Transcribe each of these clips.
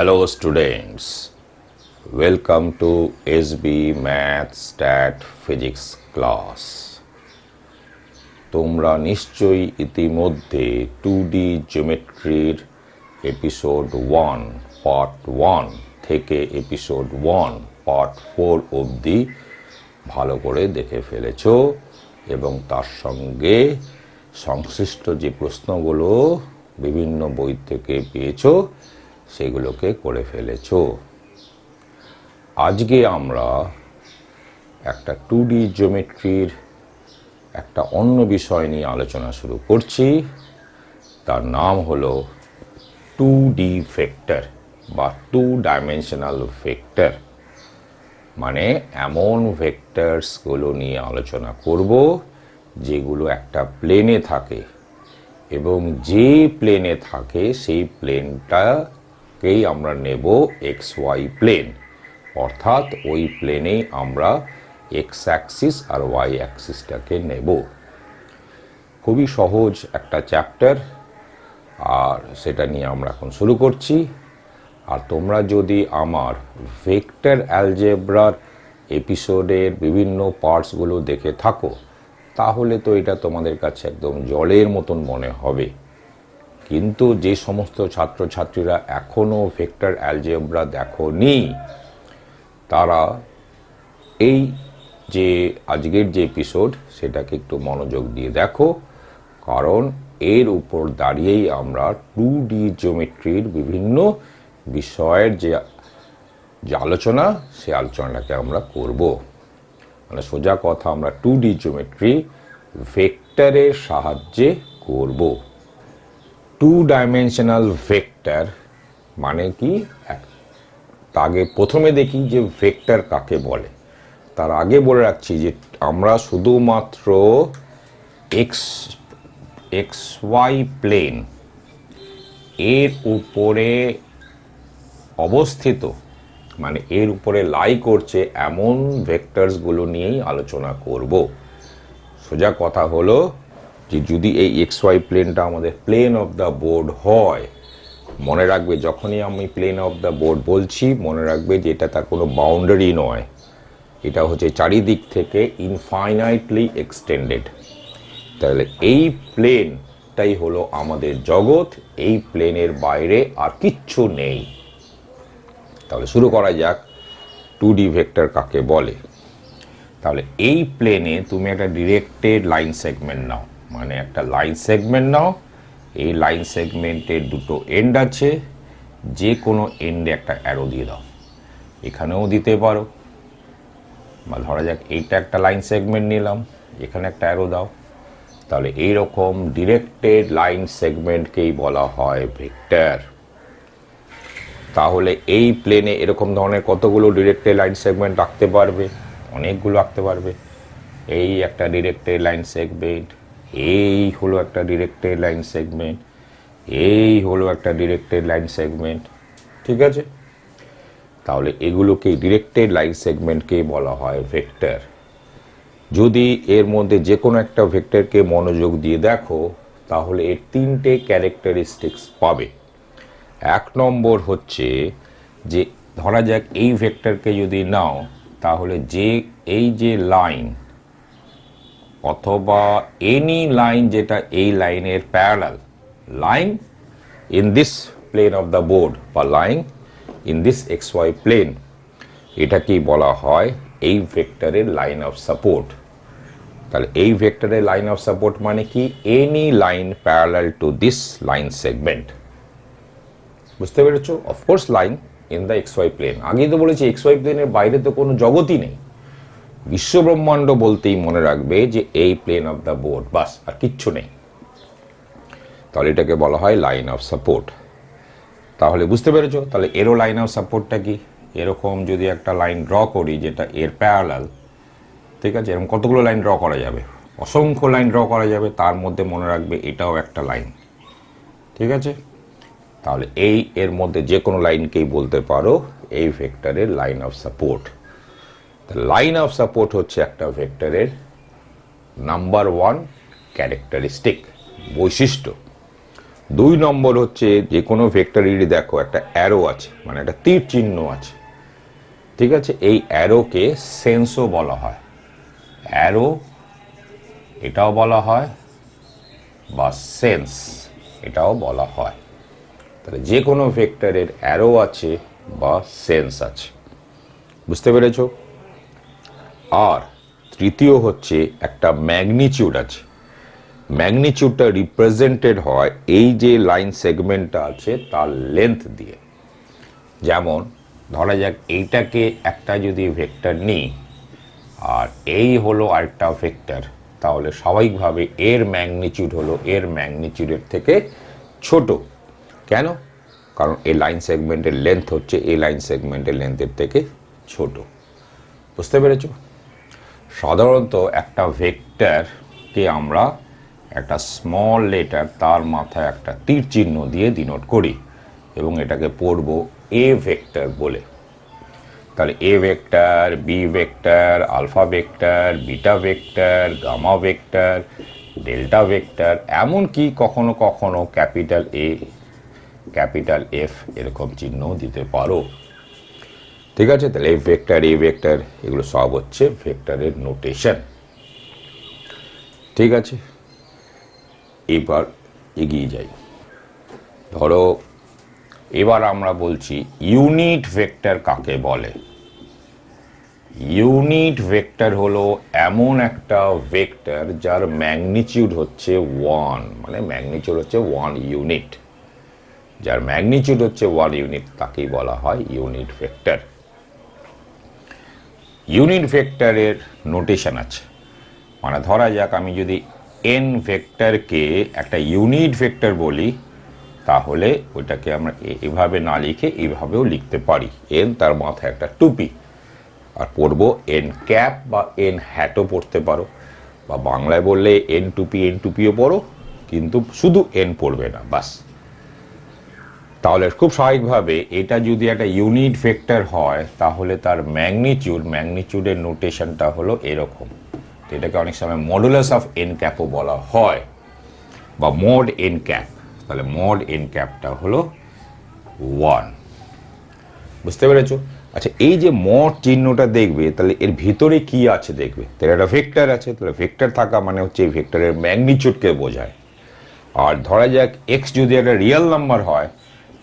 Hello students, welcome to SB Math Stat Physics class. তোমরা নিশ্চয়ই ইতিমধ্যে 2D জিওমেট্রির এপিসোড 1 পার্ট 1 থেকে এপিসোড 1 পার্ট 4 অবধি ভালো করে দেখে ফেলেছো এবং তার সঙ্গে সংশ্লিষ্ট যে প্রশ্নগুলো বিভিন্ন বই থেকে পেয়েছো সেগুলোকে করে ফেলেছো। আজকে আমরা একটা 2D জিওমেট্রির একটা অন্য বিষয় নিয়ে আলোচনা শুরু করছি। তার নাম হলো 2D ভেক্টর বা 2 ডাইমেনশনাল ভেক্টর। মানে এমন ভেক্টরসগুলো নিয়ে আলোচনা করব যেগুলো একটা প্লেনে থাকে এবং যে প্লেনে থাকে সেই প্লেনটাকেই আমরা নেব XY প্লেন, অর্থাৎ ওই প্লেনেই আমরা X অ্যাক্সিস আর Y অ্যাক্সিসটাকে নেব। খুবই সহজ একটা চ্যাপ্টার, আর সেটা নিয়ে আমরা এখন শুরু করছি। আর তোমরা যদি আমার ভেক্টর অ্যালজেব্রার এপিসোডের বিভিন্ন পার্টসগুলো দেখে থাকো তাহলে তো এটা তোমাদের কাছে একদম জলের মতন মনে হবে। কিন্তু যে সমস্ত ছাত্রছাত্রীরা এখনও ভেক্টর অ্যালজেব্রা দেখোনি তারা এই যে আজকের যে এপিসোড সেটাকে একটু মনোযোগ দিয়ে দেখো, কারণ এর উপর দাঁড়িয়েই আমরা 2D জিওমেট্রির বিভিন্ন বিষয়ের যে আলোচনা সে আলোচনাটাকে আমরা করব। মানে সোজা কথা, আমরা 2D জিওমেট্রি ভেক্টরের সাহায্যে করব। 2 ডাইমেনশনাল ভেক্টর মানে কি? আগে প্রথমে দেখি যে ভেক্টর কাকে বলে। তার আগে বলে রাখছি যে আমরা শুধুমাত্র XY প্লেন এর উপরে অবস্থিত, মানে এর উপরে লাই করছে এমন ভেক্টরসগুলো নিয়েই আলোচনা করব। সোজা কথা হলো যে যদি এই XY প্লেনটা আমাদের প্লেন অফ দ্য বোর্ড হয়, মনে রাখবে যখনই আমি প্লেন অফ দ্য বোর্ড বলছি মনে রাখবে যে এটা তার কোনো বাউন্ডারি নয়, এটা হচ্ছে চারিদিক থেকে ইনফাইনাইটলি এক্সটেন্ডেড। তাহলে এই প্লেনটাই হলো আমাদের জগৎ, এই প্লেনের বাইরে আর কিচ্ছু নেই। তাহলে শুরু করা যাক 2D ভেক্টর কাকে বলে। তাহলে এই প্লেনে তুমি একটা ডিরেক্টেড লাইন সেগমেন্ট নাও, মানে একটা লাইন সেগমেন্ট নাও। এই লাইন সেগমেন্টের দুটো এন্ড আছে, যে কোনো এন্ডে একটা অ্যারো দিয়ে দাও। এখানেও দিতে পারো, বা ধরা যাক এইটা একটা লাইন সেগমেন্ট নিলাম, এখানে একটা অ্যারো দাও। তাহলে এইরকম ডিরেক্টেড লাইন সেগমেন্টকেই বলা হয় ভেক্টর। তাহলে এই প্লেনে এরকম ধরনের কতগুলো ডিরেক্টেড লাইন সেগমেন্ট রাখতে পারবে? অনেকগুলো রাখতে পারবে। এই একটা ডিরেক্টেড লাইন সেগমেন্ট, এই হলো একটা ডিরেক্টেড লাইন সেগমেন্ট, এই হলো একটা ডিরেক্টেড লাইন সেগমেন্ট, ঠিক আছে? তাহলে এগুলোকে ডিরেক্টেড লাইন সেগমেন্টকে বলা হয় ভেক্টর। যদি এর মধ্যে যে কোনো একটা ভেক্টরকে মনোযোগ দিয়ে দেখো তাহলে এর তিনটে ক্যারেক্টারিস্টিক্স পাবে। এক নম্বর হচ্ছে যে ধরা যাক এই ভেক্টরকে যদি নাও তাহলে যে এই যে লাইন অথবা এনি লাইন যেটা এই লাইনের parallel line in this plane of the board বা line in this XY plane, এটাকেই বলা হয় এই ভেক্টরের লাইন অফ সাপোর্ট। তাহলে এই ভেক্টরের লাইন অফ সাপোর্ট মানে কি? Any line parallel to this line segment. বুঝতে পেরেছো? Of course line in the XY plane. আগেই তো বলেছি XY প্লেনের বাইরে তো কোনো জগতই নেই। বিশ্বব্রহ্মাণ্ড বলতেই মনে রাখবে যে এই প্লেন অফ দ্য বোর্ড, বাস, আর কিচ্ছু নেই। তাহলে এটাকে বলা হয় লাইন অফ সাপোর্ট। তাহলে বুঝতে পেরেছো? তাহলে এরও লাইন অফ সাপোর্টটা কি? এরকম যদি একটা লাইন ড্র করি যেটা এর প্যারালাল, ঠিক আছে, এরকম কতগুলো লাইন ড্র করা যাবে? অসংখ্য লাইন ড্র করা যাবে। তার মধ্যে মনে রাখবে এটাও একটা লাইন, ঠিক আছে? তাহলে এই এর মধ্যে যে কোনো লাইনকেই বলতে পারো এই ভেক্টরের line of support. Line of support হচ্ছে একটা ভেক্টরের নাম্বার 1 ক্যারেক্টারিস্টিক, বৈশিষ্ট্য। 2 নম্বর হচ্ছে যে কোনো ভেক্টরেরই দেখো একটা অ্যারো আছে, মানে একটা তীর চিহ্ন আছে, ঠিক আছে? এই অ্যারোকে সেন্সও বলা হয়, অ্যারো এটাও বলা হয়, বা সেন্স এটাও বলা হয়। তাহলে যে কোনো ভেক্টরের অ্যারো আছে বা সেন্স আছে, বুঝতে পেরেছ? আর তৃতীয় হচ্ছে একটা ম্যাগনিচিউড আছে। ম্যাগনিচিউডটা রিপ্রেজেন্টেড হয় এই যে লাইন সেগমেন্টটা আছে তার লেন্থ দিয়ে। যেমন ধরা যাক এইটাকে একটা যদি ভেক্টর নিই আর এই হলো আরেকটা ভেক্টর, তাহলে স্বাভাবিকভাবে এর ম্যাগনিচিউড হলো এর ম্যাগনিচিউডের থেকে ছোট। কেন? কারণ এই লাইন সেগমেন্টের লেন্থ হচ্ছে এই লাইন সেগমেন্টের লেন্থের থেকে ছোট। বুঝতে পেরেছ? সাধারণত একটা ভেক্টরকে আমরা একটা স্মল লেটার তার মাথায় একটা তীর চিহ্ন দিয়ে ডিনোট করি এবং এটাকে পড়ব এ ভেক্টর বলে। তাহলে A vector, B vector, alpha vector, beta vector, gamma vector, delta vector, এমনকি কখনো কখনো ক্যাপিটাল এ, ক্যাপিটাল এফ এরকম চিহ্ন দিতে পারো। ঠিক আছে? তাহলে এ ভেক্টর, এ ভেক্টর এগুলো সব হচ্ছে ভেক্টরের নোটেশন। ঠিক আছে, এবার এগিয়ে যাই। ধরো এবার আমরা বলছি ইউনিট ভেক্টর কাকে বলে। ইউনিট ভেক্টর হলো এমন একটা ভেক্টর যার ম্যাগনিচিউড হচ্ছে 1, মানে ম্যাগনিচিউড হচ্ছে 1 ইউনিট। যার ম্যাগনিচিউড হচ্ছে 1 ইউনিট তাকেই বলা হয় ইউনিট ভেক্টর। ইউনিট ভেক্টরের নোটেশন আছে, মানে ধরা যাক আমি যদি এন ভেক্টরকে একটা ইউনিট ভেক্টর বলি, তাহলে ওইটাকে আমরা এভাবে না লিখে এইভাবেও লিখতে পারি। এন তার মাথায় একটা টুপি, আর পড়বো এন ক্যাপ বা এন হ্যাটও পড়তে পারো, বা বাংলায় বললে এন টুপিও পড়ো, কিন্তু শুধু এন পড়বে না, বাস। তাহলে খুব স্বাভাবিকভাবে এটা যদি একটা ইউনিট ভেক্টর হয় তাহলে তার ম্যাগনিচিউডের নোটেশনটা হলো এরকম। এটাকে অনেক সময় মডুলাস অফ এন ক্যাপও বলা হয়, বা মড এন ক্যাপ। তাহলে মড এন ক্যাপটা হলো 1। বুঝতে পেরেছো? আচ্ছা, এই যে মড চিহ্নটা দেখবে, তাহলে এর ভিতরে কি আছে দেখবে। তাহলে একটা ভেক্টর আছে, তাহলে ভেক্টর থাকা মানে হচ্ছে এই ভেক্টরের ম্যাগনিচিউডকে বোঝায়। আর ধরা যাক এক্স যদি একটা রিয়েল নাম্বার হয়,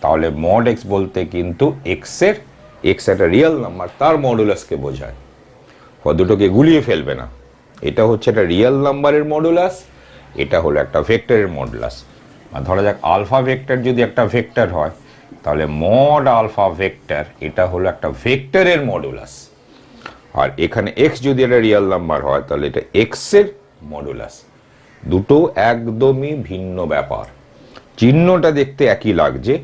তাহলে মড এক্স বলতে কিন্তু এক্স একটা রিয়েল নাম্বার, তার মডুলাসকে বোঝায়। দুটোকে গুলিয়ে ফেলবে না। এটা হচ্ছে একটা রিয়েল নাম্বারের মডুলাস, এটা হলো একটা ভেক্টরের মডুলাস। আর ধরা যাক আলফা ভেক্টর যদি একটা ভেক্টর হয়, তাহলে মড আলফা ভেক্টর এটা হলো একটা ভেক্টরের মডুলাস। আর এখানে এক্স যদি একটা রিয়েল নাম্বার হয়, তাহলে এটা এক্স এর মডুলাস। দুটো একদমই ভিন্ন ব্যাপার। চিহ্নটা দেখতে একই লাগছে,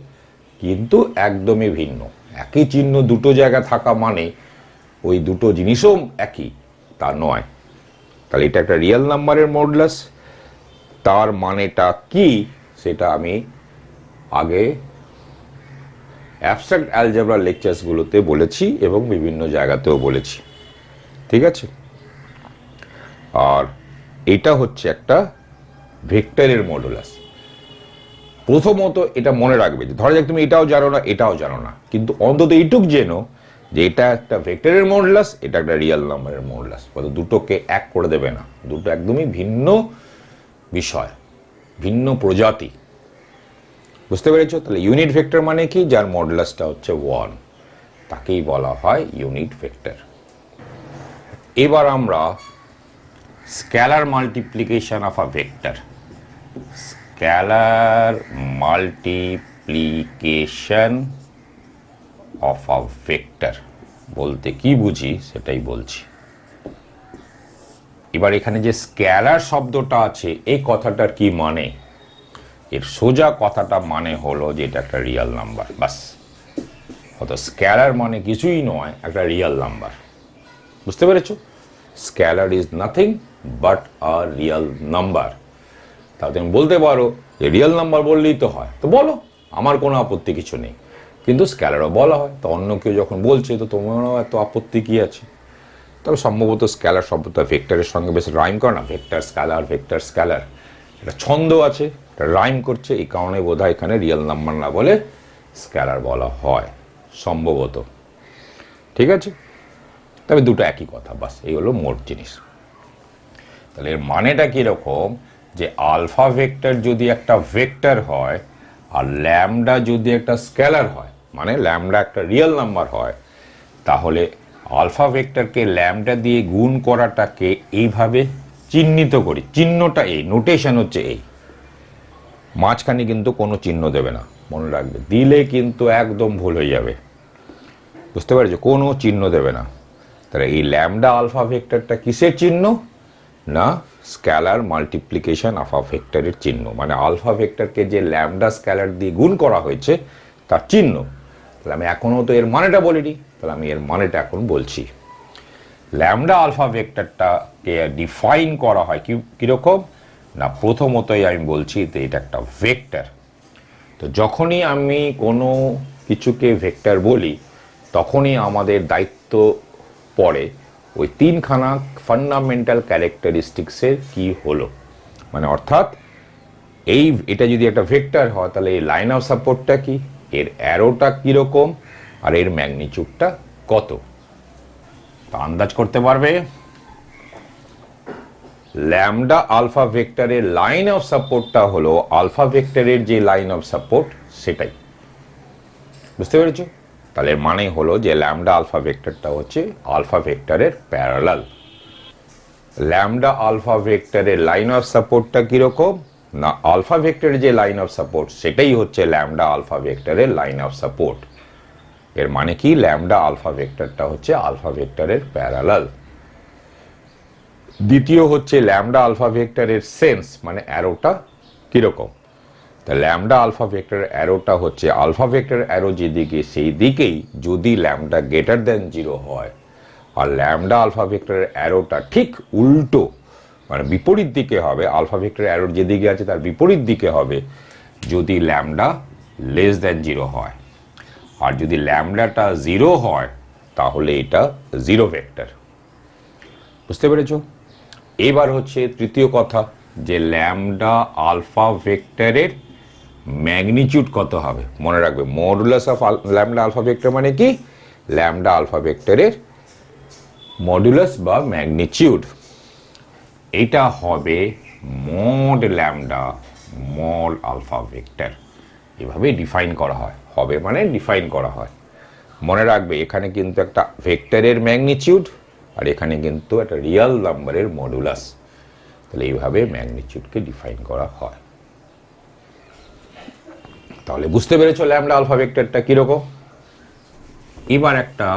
কিন্তু একদমই ভিন্ন। একই চিহ্ন দুটো জায়গা থাকা মানে ওই দুটো জিনিসও একই তা নয়। তাহলে এটা একটা রিয়েল নাম্বারের মডুলাস। তার মানেটা কি সেটা আমি আগে অ্যাবস্ট্রাক্ট অ্যালজেব্রা লেকচারসগুলোতে বলেছি এবং বিভিন্ন জায়গাতেও বলেছি। ঠিক আছে? আর এটা হচ্ছে একটা ভেক্টরের মডুলাস। প্রথমত এটা মনে রাখবে যে ধরা যাক তুমি এটাও জানো না, কিন্তু অন্তত এইটুক জেনো যে এটা একটা ভেক্টরের মডুলাস, এটা একটা রিয়েল নাম্বারের মডুলাস। দুটোকে এক করে দেবে না, দুটো একদমই ভিন্ন বিষয়, ভিন্ন প্রজাতি। বুঝতে পেরেছো? তাহলে ইউনিট ভেক্টর মানে কি? যার মডুলাসটা হচ্ছে 1, তাকেই বলা হয় ইউনিট ভেক্টর। এবার আমরা scalar multiplication of a vector, scalar multiplication of a vector বলতে কি বুঝি সেটাই বলছি। এবার এখানে যে স্কেলার শব্দটা আছে, এই কথাটার কি মানে? এর সোজা কথাটা মানে হলো যে এটা একটা রিয়েল নাম্বার, বাস। অত স্কেলার মানে কিছুই নয়, একটা রিয়েল নাম্বার। বুঝতে পেরেছো? Scalar is nothing but a real number. তাহলে তুমি বলতে পারো যে রিয়েল নাম্বার বললেই তো হয়, তো বলো, আমার কোনো আপত্তি কিছু নেই। কিন্তু স্কেলারও বলা হয়, তো অন্য কেউ যখন বলছে তো তোমারও এত আপত্তি কি আছে? তবে সম্ভবত স্কেলার শব্দটা ভেক্টরের সঙ্গে বেশ রাইম করে না, ভেক্টর স্কেলার, ভেক্টর স্কেলার। এটা ছন্দ আছে, এটা রাইম করছে, এই কারণে বোধহয় এখানে রিয়েল নাম্বার না বলে স্কেলার বলা হয় সম্ভবত। ঠিক আছে, তবে দুটো একই কথা, বাস এই হলো মোট জিনিস। তাহলে এর মানেটা কীরকম, যে আলফা ভেক্টর যদি একটা ভেক্টর হয় আর ল্যামডা যদি একটা স্কেলার হয়, মানে ল্যামডা একটা রিয়েল নাম্বার হয়, তাহলে আলফা ভেক্টরকে ল্যামডা দিয়ে গুণ করাটাকে এইভাবে চিহ্নিত করি। চিহ্নটা এই, নোটেশন হচ্ছে এই, মাঝখানে কিন্তু কোনো চিহ্ন দেবে না, মনে রাখবে, দিলে কিন্তু একদম ভুল হয়ে যাবে। বুঝতে পারছো, কোনো চিহ্ন দেবে না। তাহলে এই ল্যামডা আলফা ভেক্টরটা কিসের চিহ্ন, না স্কেলার মাল্টিপ্লিকেশন আলফা ভেক্টরের চিহ্ন, মানে আলফা ভেক্টরকে যে ল্যামডা স্কেলার দিয়ে গুণ করা হয়েছে তার চিহ্ন। তাহলে আমি এখনও তো এর মানেটা বলিনি, তাহলে আমি এর মানেটা এখন বলছি। ল্যামডা আলফা ভেক্টরটাকে ডিফাইন করা হয় কীরকম না, প্রথমতই আমি বলছি যে এটা একটা ভেক্টর। তো যখনই আমি কোনো কিছুকে ভেক্টর বলি তখনই আমাদের দায়িত্ব পড়ে ওই তিনখানা ফান্ডামেন্টাল ক্যারেক্টারিস্টিক্সের কি হলো, মানে অর্থাৎ এটা যদি একটা ভেক্টর হয় তাহলে এই লাইন অফ সাপোর্টটা কি, এর অ্যারোটা কীরকম, আর এর ম্যাগনিটিউডটা কত, তা আন্দাজ করতে পারবে। ল্যামডা আলফা ভেক্টরের লাইন অফ সাপোর্টটা হলো আলফা ভেক্টরের যে লাইন অফ সাপোর্ট সেটাই। বুঝতে পেরেছো? তাহলে মানে হলো যে ল্যামডা আলফা ভেক্টরটা হচ্ছে আলফা ভেক্টরের প্যারালাল। ল্যামডা আলফা ভেক্টরের লাইন অফ সাপোর্টটা কিরকম না, আলফা ভেক্টরের যে লাইন অফ সাপোর্ট সেটাই হচ্ছে ল্যামডা আলফা ভেক্টরের লাইন অফ সাপোর্ট। এর মানে কি, ল্যামডা আলফা ভেক্টরটা হচ্ছে আলফা ভেক্টরের প্যারালাল। দ্বিতীয় হচ্ছে ল্যামডা আলফা ভেক্টরের সেন্স, মানে অ্যারোটা কিরকম। তা ল্যামডা আলফা ভেক্টরের অ্যারোটা হচ্ছে আলফা ভেক্টরের অ্যারো যেদিকে সেই দিকেই যদি ল্যামডা গ্রেটার দেন 0 হয়, আর ল্যামডা আলফা ভেক্টরের অ্যারোটা ঠিক উল্টো, মানে বিপরীত দিকে হবে, আলফা ভেক্টরের অ্যারোর যেদিকে আছে তার বিপরীত দিকে হবে যদি ল্যামডা লেস দেন 0 হয়। আর যদি ল্যামডাটা 0 হয় তাহলে এটা 0 ভেক্টর। বুঝতে পেরেছ? এবার হচ্ছে তৃতীয় কথা, যে ল্যামডা আলফা ভেক্টরের ম্যাগনিটিউড কত হবে। মনে রাখবে, modulus of lambda alpha vector মানে কি, ল্যামডা আলফা ভেক্টরের মডুলাস বা ম্যাগনিটিউড। এটা হবে mod lambda mod alpha vector, এভাবে ডিফাইন করা হয়। হবে মানে ডিফাইন করা হয়। মনে রাখবে, এখানে কিন্তু একটা ভেক্টরের ম্যাগনিটিউড আর এখানে কিন্তু একটা রিয়েল নাম্বারের মডুলাস। তাহলে এইভাবে ম্যাগনিটিউডকে ডিফাইন করা হয়। তাহলে বুঝতে পেরেছো ল্যামডা আলফা ভেক্টরটা কিরকম। এবার একটা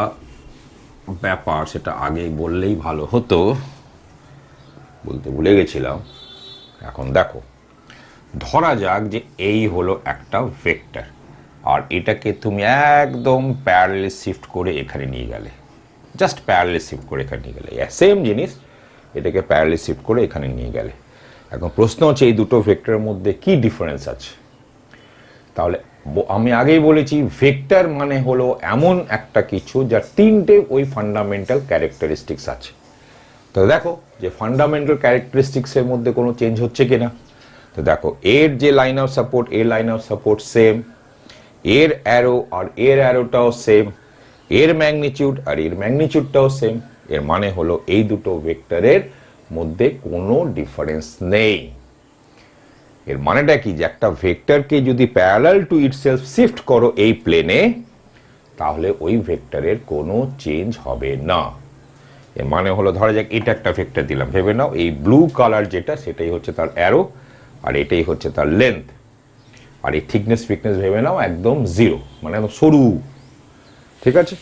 ব্যাপার, সেটা আগে বললেই ভালো হতো, বলতে ভুলে গেছিলাম। এখন দেখো, ধরা যাক যে এই হলো একটা ভেক্টর আর এটাকে তুমি একদম প্যারালালি শিফট করে এখানে নিয়ে গেলে, জাস্ট প্যারালালি শিফট করে এখানে নিয়ে গেলে, সেম জিনিস এটাকে প্যারালালি শিফট করে এখানে নিয়ে গেলে। এখন প্রশ্ন হচ্ছে এই দুটো ভেক্টরের মধ্যে কি ডিফারেন্স আছে। তাহলে আমি আগেই বলেছি, ভেক্টর মানে হলো এমন একটা কিছু যার তিনটে ওই ফান্ডামেন্টাল ক্যারেক্টারিস্টিক্স আছে। তো দেখো যে ফান্ডামেন্টাল ক্যারেক্টারিস্টিক্সের মধ্যে কোনো চেঞ্জ হচ্ছে কিনা। তো দেখো, এর যে লাইন অফ সাপোর্ট, এর লাইন অফ সাপোর্ট সেম, এর অ্যারো আর এর অ্যারোটাও সেম, এর ম্যাগনিটিউড আর এর ম্যাগনিটিউডটাও সেম। এর মানে হলো এই দুটো ভেক্টরের মধ্যে কোনো ডিফারেন্স নেই। এর মানেটা কি, যে একটা ভেক্টরকে যদি প্যারালাল টু ইটসেলফ শিফট করো এই প্লেনে, তাহলে ওই ভেক্টরের কোনো চেঞ্জ হবে না। এর মানে হলো, ধরা যাক এটা একটা ভেক্টর দিলাম, ভেবে নাও এই ব্লু কালার যেটা সেটাই হচ্ছে তার অ্যারো আর এটাই হচ্ছে তার লেন্থ, আর এই থিকনেস ফিকনেস ভেবে নাও একদম 0, মানে একদম সরু। ঠিক আছে,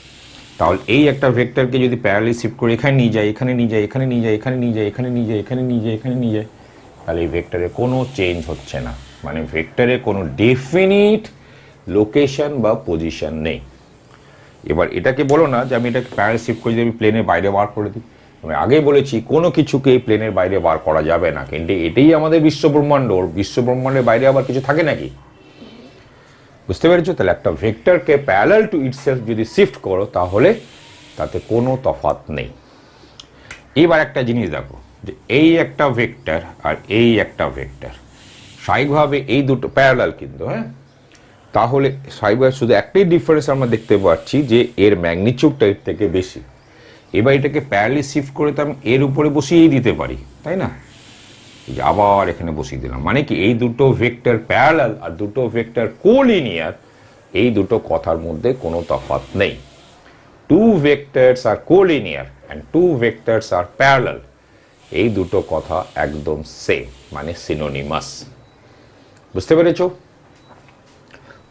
তাহলে এই একটা ভেক্টরকে যদি প্যারালালি শিফট করে এখানে নিয়ে যায়, এখানে নিয়ে যায়, এখানে নিয়ে যায়, এখানে নিয়ে যায়, এখানে নিয়ে যায়, এখানে নিয়ে যায়, এখানে নিয়ে যায়, তাহলে এই ভেক্টরের কোনো চেঞ্জ হচ্ছে না, মানে ভেক্টরের কোনো ডেফিনিট লোকেশন বা পজিশন নেই। এবার এটাকে বলো না যে আমি এটাকে প্যারালালি শিফট করে যদি আমি প্লেনের বাইরে বার করে দিই। আমি আগেই বলেছি কোনো কিছুকে এই প্লেনের বাইরে বার করা যাবে না, কিন্তু এটাই আমাদের বিশ্বব্রহ্মাণ্ড, বিশ্বব্রহ্মাণ্ডের বাইরে আবার কিছু থাকে নাকি। বুঝতে পেরেছো? তাহলে একটা ভেক্টরকে প্যারালাল টু ইটসেলফ যদি শিফট করো তাহলে তাতে কোনো তফাৎ নেই। এবার একটা জিনিস দেখো, যে এই একটা ভেক্টর আর এই একটা ভেক্টর, স্বাভাবিকভাবে এই দুটো প্যারালাল কিন্তু, হ্যাঁ, তাহলে স্বাভাবিকভাবে শুধু একটাই ডিফারেন্স আমরা দেখতে পাচ্ছি যে এর ম্যাগনিটিউডটা এর থেকে বেশি। এবার এটাকে প্যারালি শিফট করে তো আমি এর উপরে বসিয়েই দিতে পারি, তাই না? আবার এখানে বসিয়ে দিলাম, মানে কি এই দুটো ভেক্টর প্যারালাল আর দুটো ভেক্টর কোলিনিয়ার, এই দুটো কথার মধ্যে কোনো তফাৎ নেই। Two vectors are collinear and two vectors are parallel, এই দুটো কথা একদম সেম, মানে সিনোনিমাস। বুঝতে পেরেছো?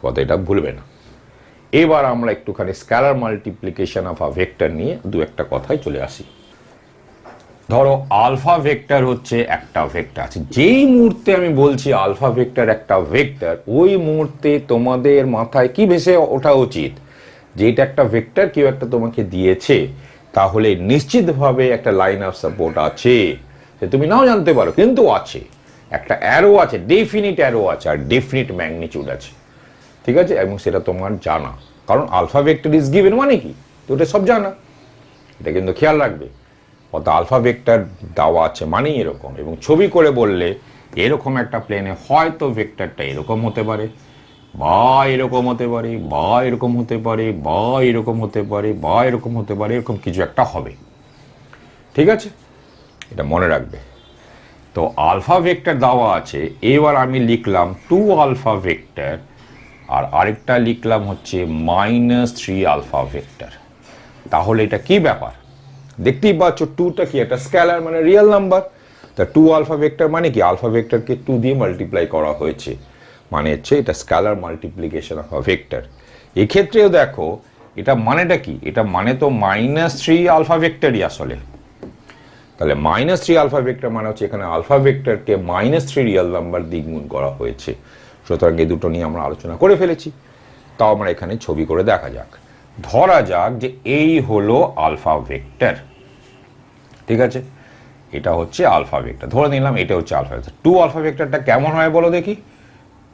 কথা এটা ভুলবে না। এবার আমরা একটুখানি scalar multiplication of a vector নিয়ে দু একটা কথায় চলে আসি। ধরো আলফা ভেক্টর হচ্ছে একটা ভেক্টর আছে, যেই মুহূর্তে আমি বলছি আলফা ভেক্টর একটা ভেক্টর, ওই মুহূর্তে তোমাদের মাথায় কি ভেসে ওঠা উচিত? যে এটা একটা ভেক্টর কেউ একটা তোমাকে দিয়েছে, তাহলে নিশ্চিতভাবে একটা লাইন অফ সাপোর্ট আছে, যে তুমি নাও জানতে পারো কিন্তু আছে, একটা অ্যারো আছে, ডেফিনিট অ্যারো আছে, আর ডেফিনিট ম্যাগনিটিউড আছে, ঠিক আছে? এবং সেটা তোমার জানা, কারণ আলফা ভেক্টর ইজ গিভেন মানে কি, তো ওটা সব জানা, এটা কিন্তু খেয়াল রাখবে। অর্থাৎ আলফা ভেক্টর দেওয়া আছে মানেই এরকম, এবং ছবি করে বললে এরকম একটা প্লেনে হয়তো ভেক্টরটা এরকম হতে পারে, বা এরকম হতে পারে, বা এরকম হতে পারে, বা এরকম হতে পারে, বা এরকম হতে পারে, এরকম কিছু একটা হবে, ঠিক আছে? এটা মনে রাখবে। তো আলফা ভেক্টর দেওয়া আছে, এবার আমি লিখলাম 2 আলফা ভেক্টর, আর আরেকটা লিখলাম হচ্ছে -3 আলফা ভেক্টর। তাহলে এটা কি ব্যাপার? দেখতেই পাচ্ছ 2টা কি একটা স্কেলার, মানে রিয়েল নাম্বার। তা 2 আলফা ভেক্টর মানে কি, আলফা ভেক্টরকে 2 দিয়ে মাল্টিপ্লাই করা হয়েছে, মানে হচ্ছে এটা scalar multiplication of a vector. এক্ষেত্রেও দেখো এটা মানেটা কি, এটা মানে তো -3 আলফা ভেক্টরই আসলে। তাহলে -3 আলফা ভেক্টর মানে হচ্ছে এখানে আলফা ভেক্টরকে -3 রিয়েল নাম্বার দিয়ে গুণ করা হয়েছে। সুতরাং এই দুটো নিয়ে আমরা আলোচনা করে ফেলেছি। তাও আমরা এখানে ছবি করে দেখা যাক। ধরা যাক যে এই হলো আলফা ভেক্টর, ঠিক আছে? এটা হচ্ছে আলফা ভেক্টর, ধরে নিলাম এটা হচ্ছে আলফা ভেক্টর। 2 আলফা ভেক্টরটা কেমন হয় বলো দেখি?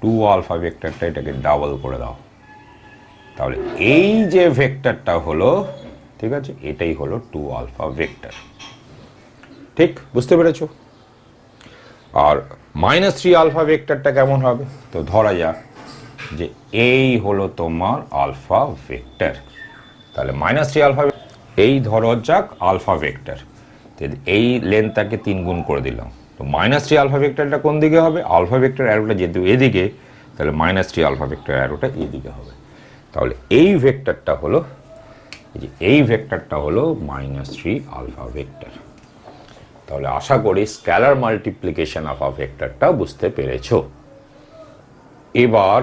2 আলফা ভেক্টরটা এটাকে ডাবল করে দাও, তাহলে এই যে ভেক্টরটা হলো, ঠিক আছে, এটাই হলো 2 আলফা ভেক্টর। ঠিক বুঝতে পেরেছো? আর -3 আলফা ভেক্টরটা কেমন হবে? তো ধরা যাক যে এই হলো তোমার আলফা ভেক্টর, তাহলে -3 আলফা, এই ধরো যাক আলফা ভেক্টর, এই লেন্থটাকে 3 গুণ করে দিলাম, তো -3 আলফা ভেক্টরটা কোন দিকে হবে? আলফা ভেক্টর অ্যারোটা যেহেতু এদিকে, তাহলে -3 আলফা ভেক্টর অ্যারোটা এদিকে হবে। তাহলে এই ভেক্টরটা হলো, এই ভেক্টরটা হলো -3 আলফা ভেক্টর। তাহলে আশা করি স্কেলার মাল্টিপ্লিকেশন অফ আ ভেক্টরটা বুঝতে পেরেছো। এবার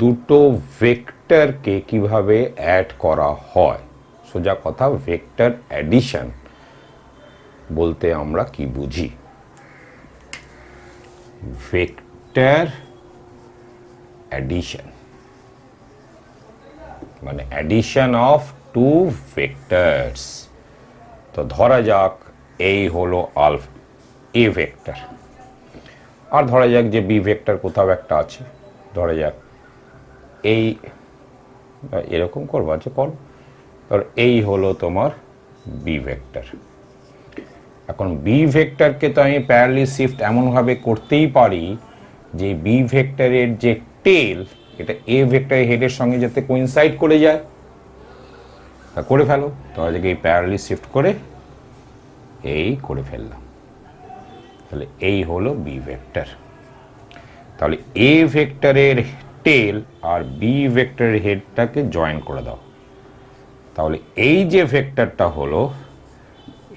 দুটো ভেক্টরকে কিভাবে অ্যাড করা হয়, সোজা কথা ভেক্টর অ্যাডিশন বলতে আমরা কি বুঝি? ভেক্টর অ্যাডিশন মানে অ্যাডিশন অফ 2 ভেক্টরস। তো ধরা যাক এই হলো আলফা এ ভেক্টর, আর ধরা যাক যে বি ভেক্টর কোথাও একটা আছে, ধরা যাক এই, এরকম করবো, আছে কর, ধর এই হলো তোমার বি ভেক্টর। এখন বি ভেক্টরকে তো আমি প্যারালি শিফট এমনভাবে করতেই পারি যে বি ভেক্টরের যে টেল, এটা এ ভেক্টরের হেডের সঙ্গে যাতে কোইনসাইড করে যায়, তা করে ফেলো। ধরা যাক এই প্যারালি শিফট করে এই করে ফেললাম, তাহলে এই হলো বি ভেক্টর। তাহলে এ ভেক্টরের টেল আর বি ভেক্টরের হেডটাকে জয়েন করে দাও, তাহলে এই যে ভেক্টরটা হলো,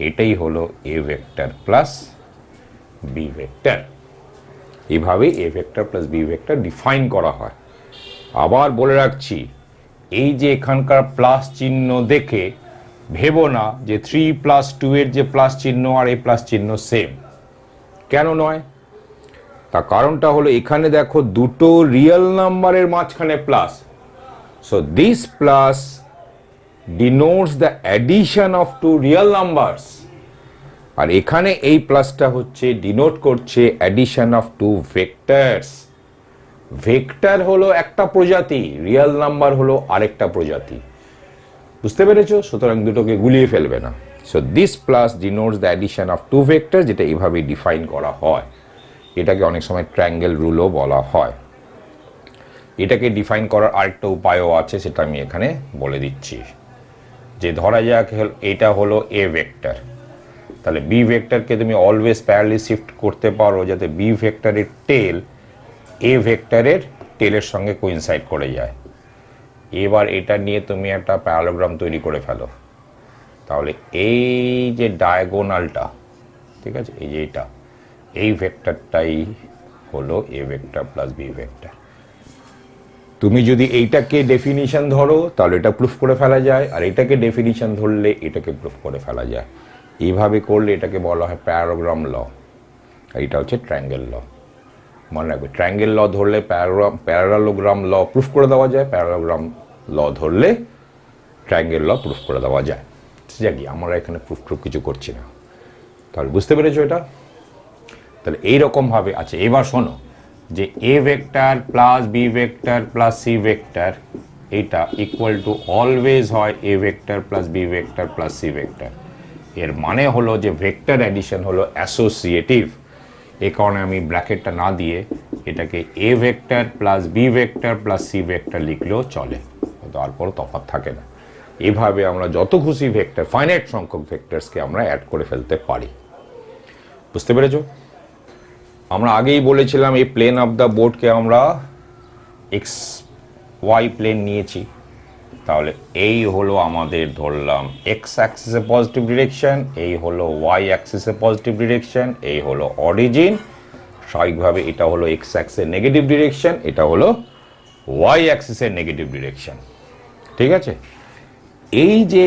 এটাই হলো A vector plus B vector. এইভাবে A vector plus B vector define করা হয়। আবার বলে রাখছি, এই যে এখানকার প্লাস চিহ্ন দেখে ভেবো না যে 3 + 2 এর যে প্লাস চিহ্ন আর এই প্লাস চিহ্ন সেম। কেন নয়? তার কারণটা হলো এখানে দেখো দুটো রিয়েল নাম্বারের মাঝখানে plus, so this plus denotes the addition of 2 real numbers, আর এখানে এই প্লাসটা হচ্ছে ডিনোট করছে অ্যাডিশন অফ 2 ভেক্টরস। ভেক্টর হলো একটা প্রজাতি, রিয়েল নাম্বার হলো আরেকটা প্রজাতি। বুঝতে পেরেছো? সুতরাং দুটোকে গুলিয়ে ফেলবে না। So this plus denotes the addition of 2 vector, যেটা এইভাবে ডিফাইন করা হয়। এটাকে অনেক সময় ট্রায়াঙ্গেল রুলও বলা হয়। এটাকে ডিফাইন করার আরেকটা উপায়ও আছে, সেটা আমি এখানে বলে দিচ্ছি। যে ধরা যাক এটা হলো এ ভেক্টর, তাহলে বি ভেক্টরকে তুমি অলওয়েজ প্যারালি শিফট করতে পারো যাতে বি ভেক্টরের টেল এ ভেক্টরের টেলের সঙ্গে কোইনসাইড করে যায়। এবার এটা নিয়ে তুমি একটা প্যারালোগ্রাম তৈরি করে ফেলো। তাহলে এই যে ডায়াগোনালটা, ঠিক আছে, এই যে এটা, এই ভেক্টরটাই হলো A vector plus B vector. তুমি যদি এইটাকে ডেফিনিশন ধরো তাহলে এটা প্রুফ করে ফেলা যায়, আর এটাকে ডেফিনিশন ধরলে এটাকে প্রুফ করে ফেলা যায়। এইভাবে করলে এটাকে বলা হয় প্যারাগ্রাম ল, আর এটা হচ্ছে ট্রায়াঙ্গেল ল। মনে রাখবে, ট্রায়াঙ্গেল ল ধরলে প্যারালোগ্রাম ল প্রুফ করে দেওয়া যায়, প্যারালোগ্রাম ল ধরলে ট্রায়াঙ্গেল ল প্রুফ করে দেওয়া যায়। জানি আমরা এখানে প্রুফ কিছু করছি না। তাহলে বুঝতে পেরেছো এটা? তাহলে এইরকমভাবে আছে। এবার শোনো, যে A vector plus B vector plus C vector এইটা ইকুয়াল টু অলওয়েজ হয় A vector plus B vector plus C vector. এর মানে হলো যে ভেক্টর অ্যাডিশন হলো অ্যাসোসিয়েটিভ। এই কারণে আমি ব্র্যাকেটটা না দিয়ে এটাকে A vector plus B vector plus C vector লিখলেও চলে, তারপর তফাৎ থাকে না। এভাবে আমরা যত খুশি ভেক্টর, ফাইনাইট সংখ্যক ভেক্টরসকে আমরা অ্যাড করে ফেলতে পারি। বুঝতে পেরেছো? আমরা আগেই বলেছিলাম এই প্লেন অফ দ্য বোর্ডকে আমরা এক্স ওয়াই প্লেন নিয়েছি। তাহলে এই হলো আমাদের ধরলাম এক্স অ্যাক্সিসে পজিটিভ ডিরেকশন, এই হলো ওয়াই অ্যাক্সিসে পজিটিভ ডিরেকশন, এই হলো অরিজিন। স্বাভাবিকভাবে এটা হলো এক্স অ্যাক্সিসের নেগেটিভ ডিরেকশন, এটা হলো ওয়াই অ্যাক্সিসের নেগেটিভ ডিরেকশন। ঠিক আছে? এই যে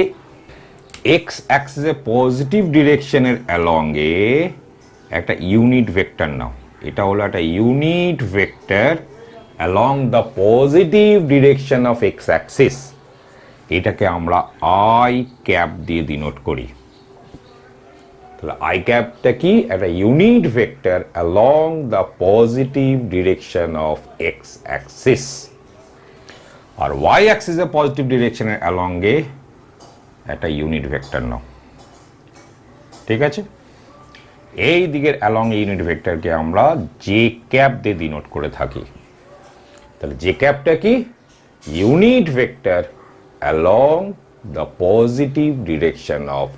এক্স অ্যাক্সিসে পজিটিভ ডিরেকশনের অ্যালংয়ে একটা ইউনিট ভেক্টর নাও। এটা হলো একটা unit vector along the positive direction of X Axis. এটাকে আমরা আই ক্যাপ দিয়ে ডিনোট করি। তাহলে আই ক্যাপটা কি? একটা unit vector along the positive direction of X axis. আর ওয়াই অ্যাক্সিসের পজিটিভ ডিরেকশনের অ্যালংয়ে একটা ইউনিট ভেক্টর নাও। ঠিক আছে? এই দিকের অ্যালং ইউনিট ভেক্টরকে আমরা জে ক্যাপ দিয়ে ডিনোট করে থাকি। তাহলে জে ক্যাপটা কি? Unit vector along the positive direction of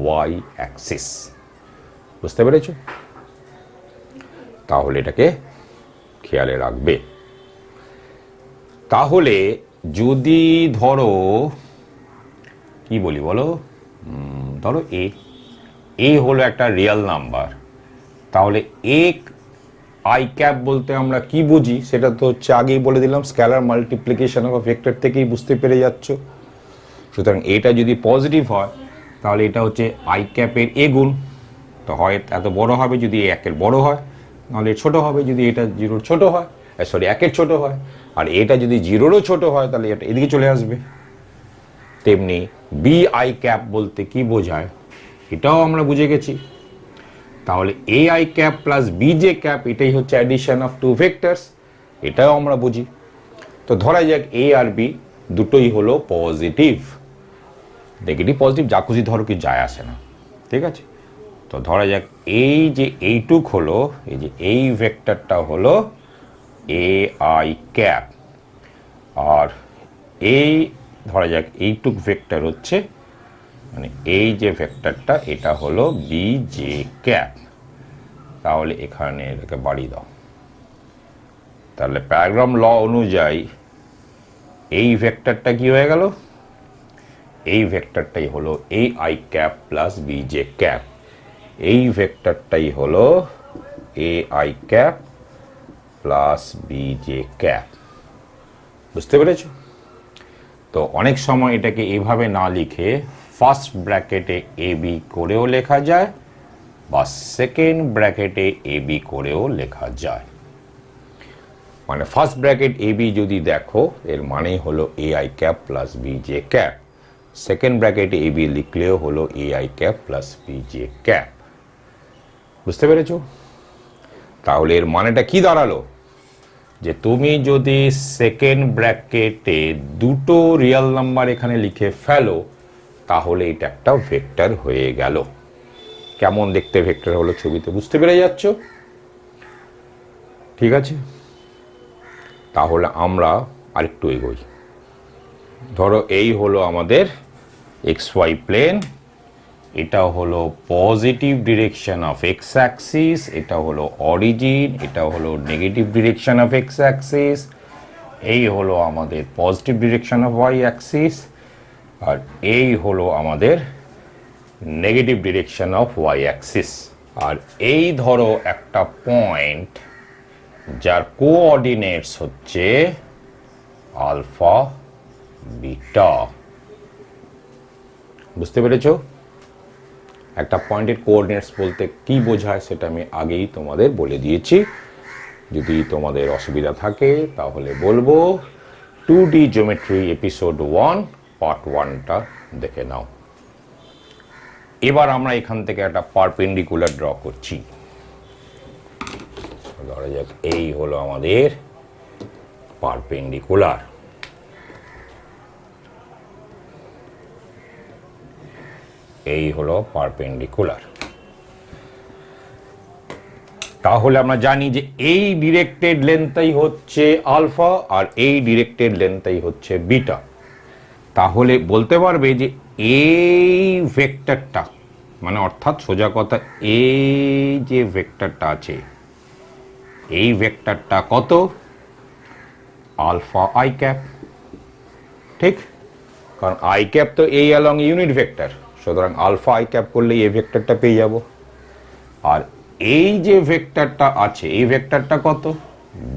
Y axis. বুঝতে পেরেছো? তাহলে এটাকে খেয়ালে রাখবে। তাহলে যদি ধরো, কি বলি বলো, ধরো এ হলো একটা রিয়েল নাম্বার, তাহলে আই ক্যাপ বলতে আমরা কি বুঝি সেটা তো হচ্ছে আগেই বলে দিলাম, স্কেলার মাল্টিপ্লিকেশন অফ ভেক্টর থেকেই বুঝতে পেরে যাচ্ছ। সুতরাং এটা যদি পজিটিভ হয় তাহলে এটা হচ্ছে আই ক্যাপের এ গুণ। তো হয় এত বড় হবে যদি একের বড় হয়, নাহলে ছোট হবে যদি এটা জিরোর ছোট হয়, সরি একের ছোট হয়। আর এটা যদি জিরোরও ছোট হয় তাহলে এটা এদিকে চলে আসবে। তেমনি বি আই ক্যাপ বলতে কি বোঝায় এটাও আমরা বুঝে গেছি। তাহলে A I cap plus B J cap এটাই হচ্ছে অ্যাডিশন অফ টু ভেক্টরস, এটাও আমরা বুঝি। তো ধরা যাক এ আর বি দুটোই হলো পজিটিভ। নেগেটিভ পজিটিভ যা খুশি ধরো, কি যায় আসে না। ঠিক আছে? তো ধরা যাক এই যে এইটুক হলো, এই যে এই ভেক্টরটা হলো এ আই ক্যাপ, আর এই ধরা যাক এইটুক ভেক্টর হচ্ছে, মানে এই যে ভেক্টরটা এটা হলো বি জে ক্যাপ। তাহলে এখানে এটাকে বাড়িয়ে দাও। তাহলে প্যারাগ্রাম ল অনুযায়ী এই ভেক্টরটা কি হয়ে গেল? এই ভেক্টরটাই হলো A I cap plus B J cap. এই ভেক্টরটাই হলো A I cap plus B J cap. বুঝতে পেরেছ? তো অনেক সময় এটাকে এইভাবে না লিখে ফার্স্ট ব্র্যাকেটে এ বি করেও লেখা যায়, বা সেকেন্ড ব্র্যাকেটে এ বি করেও লেখা যায়। মানে ফার্স্ট ব্র্যাকেট এ বি যদি দেখো, এর মানে হলো A I cap plus B J cap. Second ব্র্যাকেটে এ বি লিখলেও হলো A I cap plus B J cap. বুঝতে পেরেছো? তাহলে এর মানেটা কি দাঁড়ালো? যে তুমি যদি সেকেন্ড ব্র্যাকেটে দুটো রিয়েল নাম্বার এখানে লিখে ফেলো তাহলে এটা একটা ভেক্টর হয়ে গেল। কেমন দেখতে ভেক্টর হলো ছবিতে বুঝতে পেরে যাচ্ছ? ঠিক আছে, তাহলে আমরা আরেকটু এগোই। ধরো এই হলো আমাদের XY প্লেন, এটা হলো positive direction of X axis, এটা হলো অরিজিন, এটা হলো negative direction of X axis, এই হলো আমাদের positive direction of Y axis, আর এই হলো আমাদের negative direction of Y axis. আর এই ধরো একটা পয়েন্ট যার কোঅর্ডিনেটস হচ্ছে আলফা বিটা। বুঝতে পেরেছো? একটা পয়েন্টের কোঅর্ডিনেটস বলতে কি বোঝায় সেটা আমি আগেই তোমাদের বলে দিয়েছি। যদি তোমাদের অসুবিধা থাকে তাহলে বলবো 2D জিওমেট্রি এপিসোড 1 পার্ট 1টা দেখে নাও। এবার আমরা এখান থেকে একটা পারপেন্ডিকুলার ড্র করছি। ধরা যাক এই হলো আমাদের পারপেন্ডিকুলার। এই হলো পারপেন্ডিকুলার। তাহলে আমরা জানি যে এই ডিরেক্টেড লেন্থটাই হচ্ছে আলফা আর এই ডিরেক্টেড লেন্থটাই হচ্ছে বিটা। তাহলে বলতে পারবে যে এই ভেক্টরটা, মানে অর্থাৎ সোজা কথা এই যে ভেক্টরটা আছে এই ভেক্টরটা কত? Alpha I cap. ঠিক, কারণ আই ক্যাপ তো এই অ্যালং ইউনিট ভেক্টর, সুতরাং আলফা আই ক্যাপ করলে এই ভেক্টরটা পেয়ে যাব। আর এই যে ভেক্টরটা আছে এই ভেক্টরটা কত?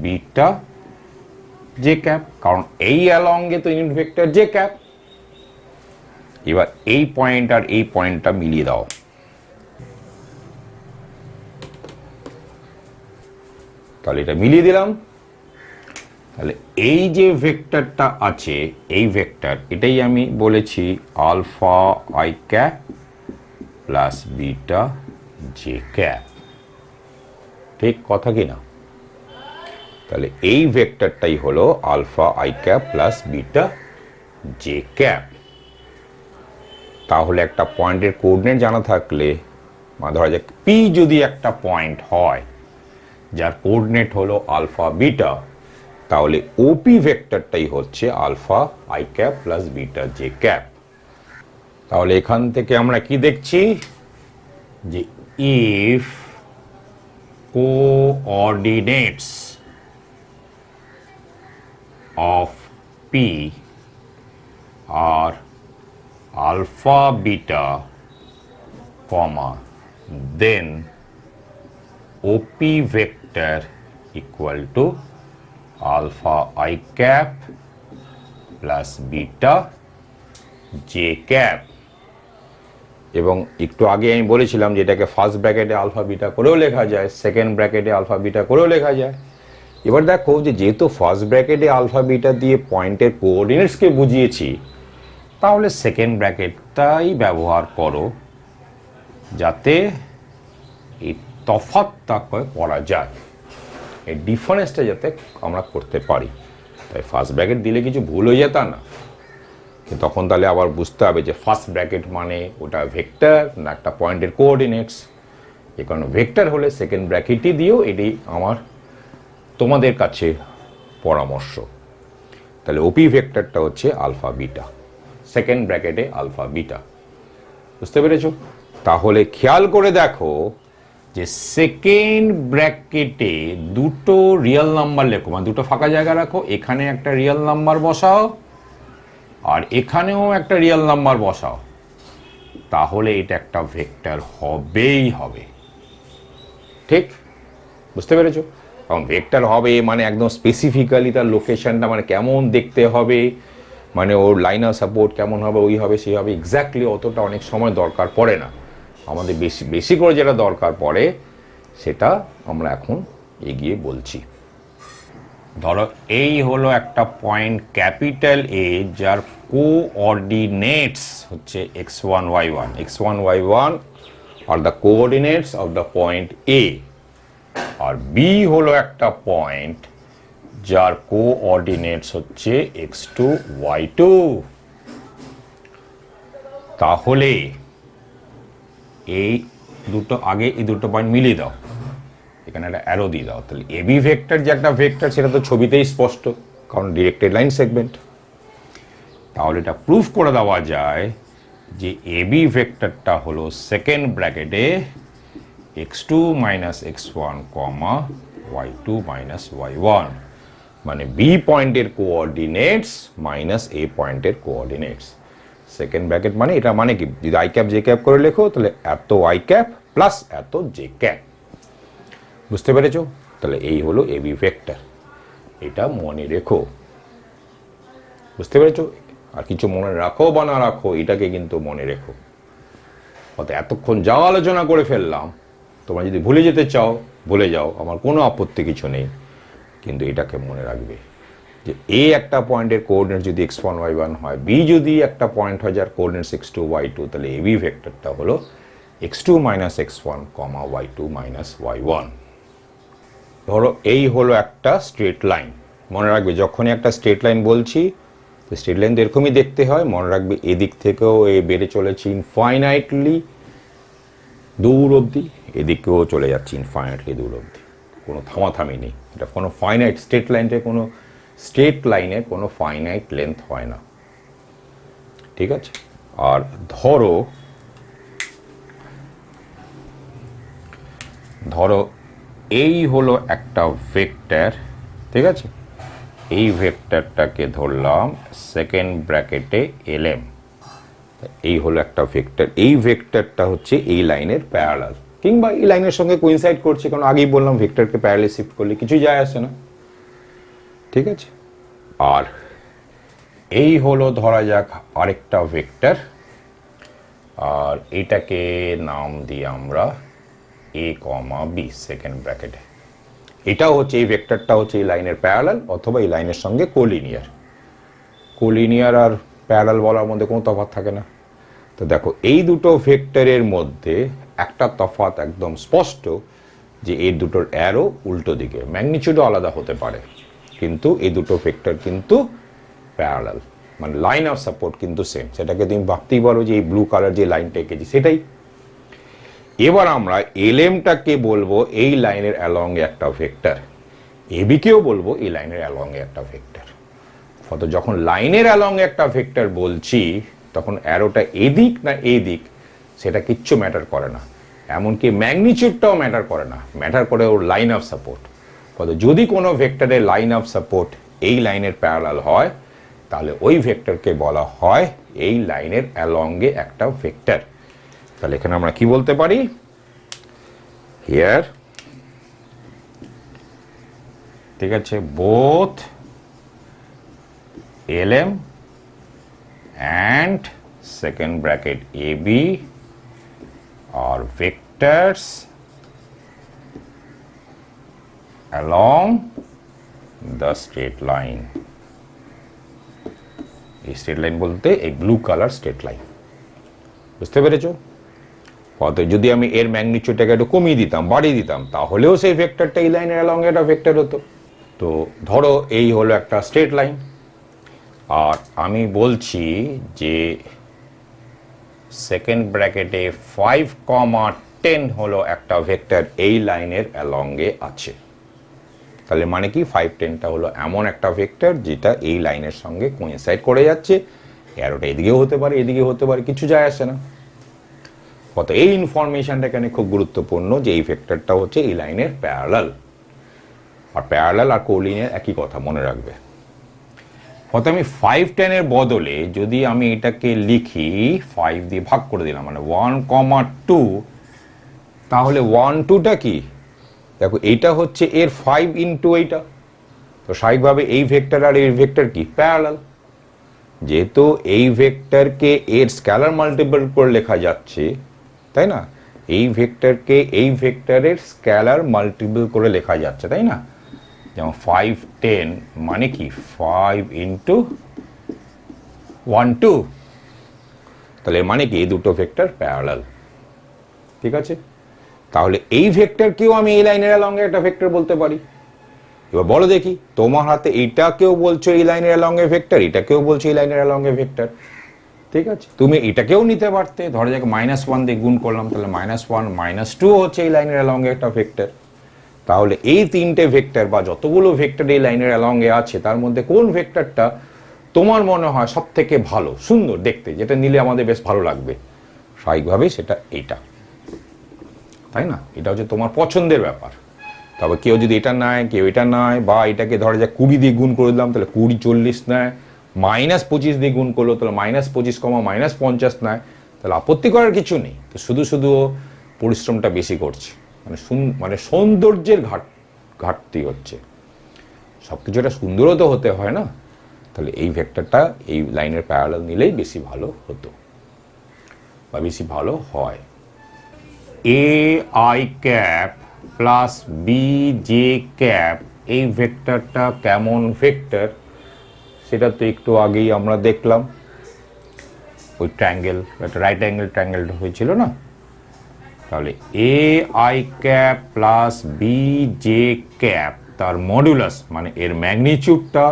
বিটা জে ক্যাপ, কারণ এই অ্যালংয়ে তো ইউনিট ভেক্টর জে ক্যাপ। এবার এই পয়েন্ট আর এই পয়েন্টটা মিলিয়ে দাও। তাহলে এটা মিলিয়ে দিলাম। তাহলে এই যে ভেক্টরটা আছে এই ভেক্টর, এটাই আমি বলেছি alpha I cap plus beta J cap. ঠিক কথা কি না? তাহলে এই ভেক্টরটাই হলো alpha I cap plus beta J cap. তাহলে একটা পয়েন্টের কোঅর্ডিনেট জানা থাকলে, মানে ধরা যাক পি যদি একটা পয়েন্ট হয় যার কোঅর্ডিনেট হলো আলফা বিটা, তাহলে ওপি ভেক্টরটাই হচ্ছে alpha I cap plus beta J cap. তাহলে এখান থেকে আমরা কি দেখছি যে if coordinates of P are alpha beta comma then OP vector equal to alpha I cap plus beta j cap। এবং একটু আগে আমি বলেছিলাম যে এটাকে ফার্স্ট ব্র্যাকেটে আলফা বিটা করেও লেখা যায়, সেকেন্ড ব্র্যাকেটে আলফা বিটা করেও লেখা যায়। এবার দেখো যে যেহেতু ফার্স্ট ব্র্যাকেটে আলফা বিটা দিয়ে পয়েন্টের কোঅর্ডিনেটসকে বুঝিয়েছি, তাহলে সেকেন্ড ব্র্যাকেটটাই ব্যবহার করো যাতে এই তফাৎটা করা যায়, এই ডিফারেন্সটা যাতে আমরা করতে পারি। তাই ফার্স্ট ব্র্যাকেট দিলে কিছু ভুল হয়ে যেত না, তখন তাহলে আবার বুঝতে হবে যে ফার্স্ট ব্র্যাকেট মানে ওটা ভেক্টর না একটা পয়েন্টের কোঅর্ডিনেটস। এ কারণে ভেক্টর হলে সেকেন্ড ব্র্যাকেটই দিও, এটি আমার তোমাদের কাছে পরামর্শ। তাহলে ওপি ভেক্টরটা হচ্ছে আলফা বিটা, সেকেন্ড ব্র্যাকেটে আলফা বিটা। বুঝতে পেরেছো? তাহলে খেয়াল করে দেখো যে সেকেন্ড ব্র্যাকেটে দুটো রিয়েল নাম্বার লেখো, মানে দুটো ফাঁকা জায়গা রাখো, এখানে একটা রিয়েল নাম্বার বসাও আর এখানেও একটা রিয়েল নাম্বার বসাও, তাহলে এটা একটা ভেক্টর হবেই হবে। ঠিক, বুঝতে পেরেছো? কারণ ভেক্টর হবে মানে একদম স্পেসিফিক্যালি তার লোকেশনটা মানে কেমন দেখতে হবে, মানে ওর লাইন অফ সাপোর্ট কেমন হবে, ওই হবে সেই হবে, এক্স্যাক্টলি অতটা অনেক সময় দরকার পড়ে না। আমাদের বেশি বেশি করে যেটা দরকার পড়ে সেটা আমরা এখন এগিয়ে বলছি। ধরো এই হলো একটা পয়েন্ট ক্যাপিটাল এ যার কোঅর্ডিনেটস হচ্ছে x1 y1, x1 y1 আর the coordinates of the point A. আর বি হলো একটা পয়েন্ট যার কোঅর্ডিনেটস হচ্ছে x2 y2। তাহলে এই দুটো আগে এই দুটো পয়েন্ট মিলিয়ে দাও। এখানে একটা অ্যারো দিয়ে দাও, তাহলে এবি ভেক্টর যে একটা ভেক্টর সেটা তো ছবিতেই স্পষ্ট, কারণ ডিরেক্টেড লাইন সেগমেন্ট। তাহলে এটা প্রুফ করে দেওয়া যায় যে এবি ভেক্টরটা হলো সেকেন্ড ব্র্যাকেটে x2 মাইনাস x1 কমা y2 মাইনাস y1, মানে বি পয়েন্টের কোঅর্ডিনেটস মাইনাস এ পয়েন্টের কোঅর্ডিনেটস। সেকেন্ড ব্র্যাকেট মানে এটা মানে কি, যদি আই ক্যাপ জে ক্যাপ করে লেখো তাহলে এত আই ক্যাপ প্লাস এত জে ক্যাপ। বুঝতে পেরেছো? তাহলে এই হলো এবি ভেক্টর, এটা মনে রেখো। বুঝতে পেরেছো? আর কিছু মনে রাখো বা না রাখো, এটাকে কিন্তু মনে রেখো। অর্থাৎ এতক্ষণ যা আলোচনা করে ফেললাম, তোমরা যদি ভুলে যেতে চাও ভুলে যাও, আমার কোনো আপত্তি কিছু নেই, কিন্তু এটাকে মনে রাখবে যে এ একটা পয়েন্টের কোঅর্ডিনেট যদি x1 y1 হয়, বি যদি একটা পয়েন্ট হয় যার কোঅর্ডিনেটস x2 y2, তাহলে এবি ভেক্টরটা হলো x2 মাইনাস x1 কমা y2 মাইনাস y1। ধরো এই হলো একটা স্ট্রেট লাইন। মনে রাখবে যখনই একটা স্ট্রেট লাইন বলছি, তো স্ট্রেট লাইন তো এরকমই দেখতে হয়। মনে রাখবে এদিক থেকেও এ বেড়ে চলেছে ইনফাইনাইটলি দূর অবধি, এদিকেও চলে যাচ্ছে ইনফাইনাইটলি দূর অবধি, কোনো থামাথামি নেই। এটা কোনো ফাইনাইট স্ট্রেট লাইনে কোনো স্ট্রেট লাইনে কোনো ফাইনাইট লেন্থ হয় না, ঠিক আছে? আর ধরো এই হলো একটা ভেক্টর, ঠিক আছে? এই ভেক্টরটাকে ধরলাম সেকেন্ড ব্র্যাকেটে এলএম। এই হলো একটা ভেক্টর, এই ভেক্টরটা হচ্ছে এই লাইনের প্যারালাল কিংবা এই লাইনের সঙ্গে কোইনসাইড করছে, কারণ আগেই বললাম ভেক্টরকে প্যারালালে শিফট করলে কিছু যায় আসে না, ঠিক আছে? আর এই হলো ধরা যাক আরেকটা ভেক্টর, আর এটাকে নাম দিই আমরা এ কমা বি সেকেন্ড ব্র্যাকেটে। এটাও হচ্ছে, এই ভেক্টরটা হচ্ছে এই লাইনের প্যারালাল অথবা এই লাইনের সঙ্গে কোলিনিয়ার। কোলিনিয়ার আর প্যারালাল বলার মধ্যে কোনো তফাৎ থাকে না। তো দেখো এই দুটো ভেক্টরের মধ্যে একটা তফাৎ একদম স্পষ্ট, যে এই দুটোর অ্যারো উল্টো দিকে, ম্যাগনিটিউডও আলাদা হতে পারে, কিন্তু এই দুটো ভেক্টর কিন্তু প্যারালাল, মানে লাইন অফ সাপোর্ট কিন্তু সেম। সেটাকে তুমি ভাবতেই পারো যে এই ব্লু কালার যে লাইনটা এঁকেছি সেটাই। এবার আমরা এলএমটাকে বলবো এই লাইনের অ্যালং এ একটা ভেক্টর, এবিকেও বলবো এই লাইনের অ্যালং এ একটা ভেক্টর। অর্থাৎ যখন লাইনের অ্যালং এ একটা ভেক্টর বলছি, তখন অ্যারোটা এদিক না এদিক সেটা কিচ্ছু ম্যাটার করে না, এমনকি ম্যাগনিটিউডটাও ম্যাটার করে না, ম্যাটার করে ওর লাইন অফ সাপোর্ট। অর্থাৎ যদি কোনো ভেক্টরের লাইন অফ সাপোর্ট এই লাইনের প্যারালাল হয়, তাহলে ওই ভেক্টরকে বলা হয় এই লাইনের অ্যালং এ একটা ভেক্টর। তাহলে এখানে আমরা কি বলতে পারি, হিয়ার, ঠিক আছে, both LM and second bracket AB are vectors along the straight line. এই স্ট্রেট লাইন বলতে এই ব্লু কালার স্ট্রেট লাইন। বুঝতে পেরেছো? অতএব যদি আমি এর ম্যাগনিটিউডটাকে একটু কমিয়ে দিতাম, বাড়িয়ে দিতাম, তাহলেও সেই ভেক্টরটা এই লাইনের অ্যালং একটা ভেক্টর হতো। তো ধরো এই হলো একটা স্ট্রেট লাইন, আর আমি বলছি যে সেকেন্ড ব্র্যাকেটে 5,10 হলো একটা ভেক্টর এই লাইনের অ্যালং এ আছে। তাহলে মানে কি, 5,10টা হলো এমন একটা ভেক্টর যেটা এই লাইনের সঙ্গে কোইনসাইড করে যাচ্ছে। অ্যারোটা এদিকেও হতে পারে এদিকে হতে পারে, কিছু যায় আসে না। কত এই ইনফরমেশনটা এখানে খুব গুরুত্বপূর্ণ যে এই ভেক্টরটা হচ্ছে এই লাইনের parallel. Are parallel R collinear একই কথা, মনে রাখবে। অর্থাৎ আমি 5,10 এর বদলে যদি আমি এটাকে লিখি 5 দিয়ে ভাগ করে দিলাম, মানে 1,2, তাহলে 1,2টা কি, দেখো এইটা হচ্ছে এর 5 ইন্টু এইটা। তো স্বাভাবিকভাবে এই ভেক্টর আর এই ভেক্টর কি প্যারালাল, যেহেতু এই ভেক্টরকে এর স্কেলার মাল্টিপল করে লেখা যাচ্ছে, তাই না? এই ভেক্টরকে এই ভেক্টরের স্কেলার মাল্টিপল করে লেখা যাচ্ছে, তাই না? যেমন 5,10 মানে কি 5 ইন্টু 1,2, তাহলে মানে কি এই দুটো ভেক্টর প্যারালাল, ঠিক আছে? তাহলে এই ভেক্টরকেও আমি এই লাইনের অ্যালং এ একটা ভেক্টর বলতে পারি। এবার বলো দেখি, তোমার হাতে এইটাকেও বলছো এই লাইনের অ্যালং এ ভেক্টর, এটাকেও বলছো এই লাইনের অ্যালং এ ভেক্টর, ঠিক আছে? তুমি এটাকেও নিতে পারতে, ধরা যাক -1 দিয়ে গুণ করলাম, তাহলে -1 -2 হচ্ছে এই লাইনের অ্যালং এ একটা ভেক্টর। তাহলে এই তিনটে ভেক্টর বা যতগুলো ভেক্টর এই লাইনের অ্যালংয়ে আছে তার মধ্যে কোন ভেক্টরটা তোমার মনে হয় সব থেকে ভালো, সুন্দর দেখতে, যেটা নিলে আমাদের বেশ ভালো লাগবে, স্বাভাবিকভাবেই সেটা এইটা, তাই না? এটা হচ্ছে তোমার পছন্দের ব্যাপার। তবে কেউ যদি এটা নেয়, কেউ এটা নেয়, বা এটাকে ধরা যায় 20 দিয়ে গুণ করে দিলাম তাহলে 20 40 নেয়, -25 দিয়ে গুণ করলো তাহলে -25, -50 নেয়, তাহলে আপত্তি করার কিছু নেই। তো শুধু শুধু পরিশ্রমটা বেশি করছে, মানে সৌন্দর্যের ঘাটতি হচ্ছে। সব কিছু একটা সুন্দরও তো হতে হয় না? তাহলে এই ভেক্টরটা এই লাইনের প্যারালাল নিলেই বেশি ভালো হতো বা বেশি ভালো হয়। AI cap plus BJ cap, এই ভেক্টরটা কেমন ভেক্টর সেটা তো একটু আগেই আমরা দেখলাম, ওই ট্রায়াঙ্গেল, একটা রাইট অ্যাঙ্গেল ট্রায়াঙ্গেল হয়েছিল না? তাহলে AI cap plus BJ cap, তার মডুলাস মানে এর ম্যাগনিচিউডটা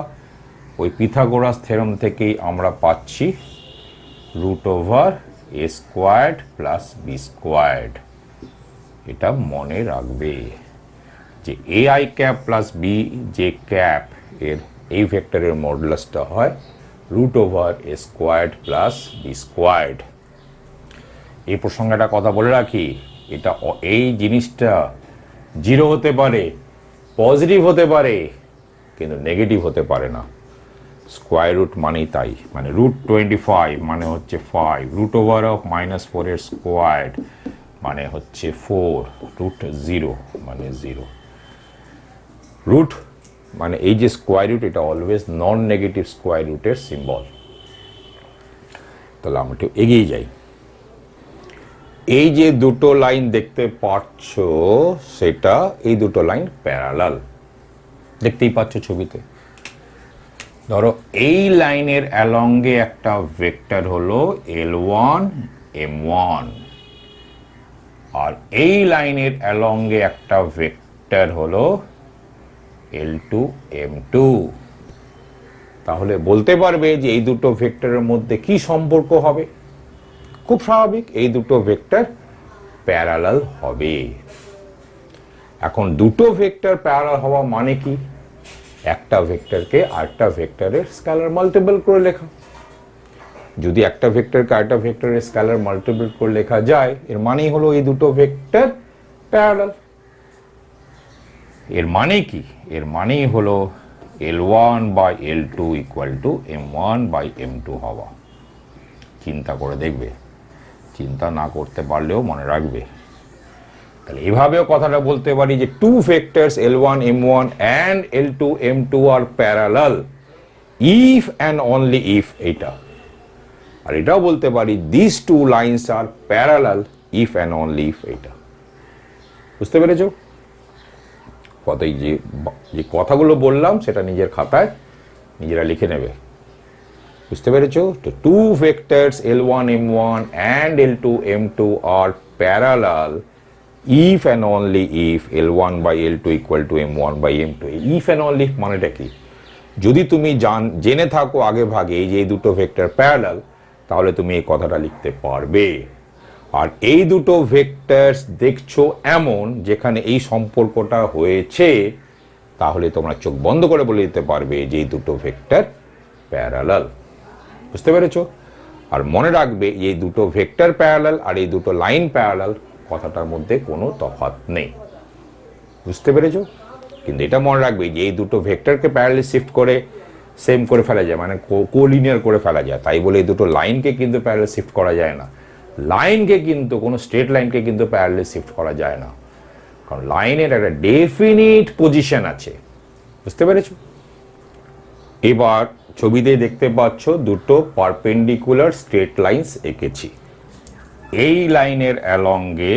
ওই পিথাগোরাস থিওরেম থেকেই আমরা পাচ্ছি √A² প্লাস B²। এটা মনে রাখবে যে AI cap plus BJ cap এর এই ভেক্টরের মডুলাসটা হয় √A² প্লাস B²। এই প্রসঙ্গে একটা কথা বলে রাখি, এটা এই জিনিসটা 0 হতে পারে, পজিটিভ হতে পারে, কিন্তু নেগেটিভ হতে পারে না। স্কোয়ার রুট মানেই তাই, মানে √25 মানে হচ্ছে 5, √(-4) এর স্কোয়ার মানে হচ্ছে 4, √0 মানে 0। রুট মানে এই যে স্কোয়ার রুট, এটা অলওয়েজ নন নেগেটিভ স্কোয়ার রুটের সিম্বল। তাহলে আমরা একটু এগিয়ে যাই। এই যে দুটো লাইন দেখতে পাচ্ছ, সেটা এই দুটো লাইন প্যারালাল, দেখতেই পাচ্ছ ছবিতে। ধরো এই লাইনের অ্যালংয়ে একটা ভেক্টর হলো L1 M1, আর এই লাইনের অ্যালংয়ে একটা ভেক্টর হলো L2 M2। তাহলে বলতে পারবে যে এই দুটো ভেক্টরের মধ্যে কি সম্পর্ক হবে? খুব স্বাভাবিক, এই দুটো ভেক্টর প্যারালাল হবে। এখন দুটো ভেক্টর প্যারালাল হওয়া মানে কি? একটা ভেক্টরকে আরেকটা ভেক্টরের স্কেলার মাল্টিপল করে লেখা। যদি একটা ভেক্টরকে আরেকটা ভেক্টরের স্কেলার মাল্টিপল করে লেখা যায়, এর মানেই হলো এই দুটো ভেক্টর প্যারালাল। এর মানে কি? এর মানেই হলো L1 by L2 equal to M1 by M2 হওয়া। চিন্তা করে দেখবে, চিন্তা না করতে পারলেও মনে রাখবে। তাহলে এভাবেও কথাটা বলতে পারি যে two vectors L1 M1 and L2 M2 আর parallel if and only if এইটা। আর এটাও বলতে পারি these two lines are parallel if and only if এইটা। বুঝতে পেরেছো? কথাই যে কথাগুলো বললাম সেটা নিজের খাতায় নিজেরা লিখে নেবে। বুঝতে পেরেছো? তো two vectors L1 M1 and L2 M2 are parallel if and only if L1 by L2 equal to M1 by M2। if and only if মানেটা কি? যদি তুমি জেনে থাকো আগে ভাগে যে এই দুটো ভেক্টর প্যারালাল, তাহলে তুমি এই কথাটা লিখতে পারবে। আর এই দুটো ভেক্টরস দেখছো এমন যেখানে এই সম্পর্কটা হয়েছে, তাহলে তোমরা চোখ বন্ধ করে বলে দিতে পারবে যে এই দুটো ভেক্টর প্যারালাল। বুঝতে পেরেছো? আর মনে রাখবে এই দুটো ভেক্টর প্যারালাল আর এই দুটো লাইন প্যারালাল, কথাটার মধ্যে কোনো তফাৎ নেই। বুঝতে পেরেছো? কিন্তু এটা মনে রাখবে যে এই দুটো ভেক্টরকে প্যারালাল শিফট করে সেম করে ফেলা যায়, মানে কোলিনিয়ার করে ফেলা যায়। তাই বলে এই দুটো লাইনকে কিন্তু প্যারালাল শিফট করা যায় না। লাইনকে কিন্তু, কোনো স্ট্রেট লাইনকে কিন্তু প্যারালাল শিফট করা যায় না, কারণ লাইনের একটা ডেফিনিট পজিশন আছে। বুঝতে পেরেছো? এবার ছবিতে দেখতে পাচ্ছ দুটো পারপেন্ডিকুলার স্ট্রেট লাইনস এঁকেছি। এই লাইনের অ্যালংয়ে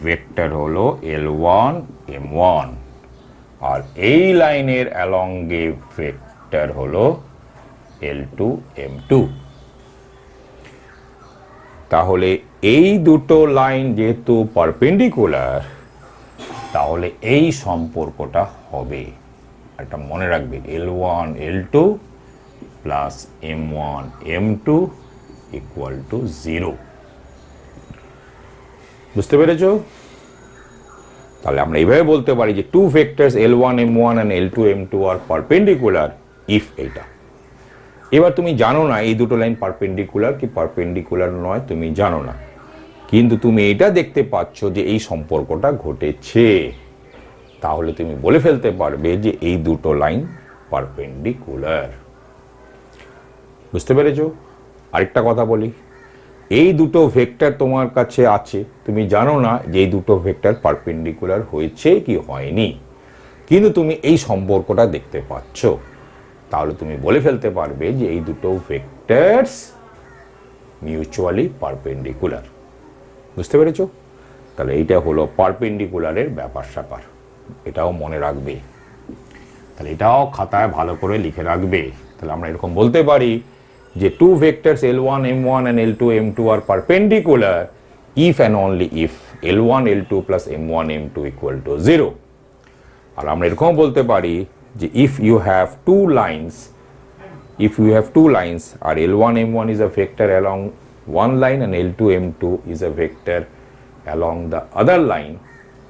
ভেক্টর হলো L1 M1, আর এই লাইনের অ্যালংয়ে ভেক্টর হলো L2 M2। তাহলে এই দুটো লাইন যেহেতু পারপেন্ডিকুলার, তাহলে এই সম্পর্কটা হবে, এটা মনে রাখবে, L1 L2 plus M1 M2 equal to 0। বুঝতে পেরেছো? তাহলে আমরা এইভাবে বলতে পারি যে two vectors L1 M1 and L2 M2 আর পারপেন্ডিকুলার ইফ এইটা। এবার তুমি জানো না এই দুটো লাইন পারপেন্ডিকুলার কি পারপেন্ডিকুলার নয়, তুমি জানো না, কিন্তু তুমি এটা দেখতে পাচ্ছ যে এই সম্পর্কটা ঘটেছে, তাহলে তুমি বলে ফেলতে পারবে যে এই দুটো লাইন পারপেন্ডিকুলার। বুঝতে পেরেছো? আরেকটা কথা বলি, এই দুটো ভেক্টর তোমার কাছে আছে, তুমি জানো না যে এই দুটো ভেক্টর পারপেন্ডিকুলার হয়েছে কি হয়নি, কিন্তু তুমি এই সম্পর্কটা দেখতে পাচ্ছ, তাহলে তুমি বলে ফেলতে পারবে যে এই দুটো ভেক্টরস মিউচুয়ালি পারপেন্ডিকুলার। বুঝতে পেরেছো? তাহলে এইটা হলো পারপেন্ডিকুলারের ব্যাপার স্যাপার, এটাও মনে রাখবে। তাহলে এটাও খাতায় ভালো করে লিখে রাখবে। তাহলে আমরা এরকম বলতে পারি যে two vectors L1 M1 and L2 M2 are perpendicular if and only if L1 L2 plus M1 M2 equal to 0। আর আমরা এরকম বলতে পারি যে if you have two lines R L1 M1 is a vector along one line and L2 M2 is a vector along the other line,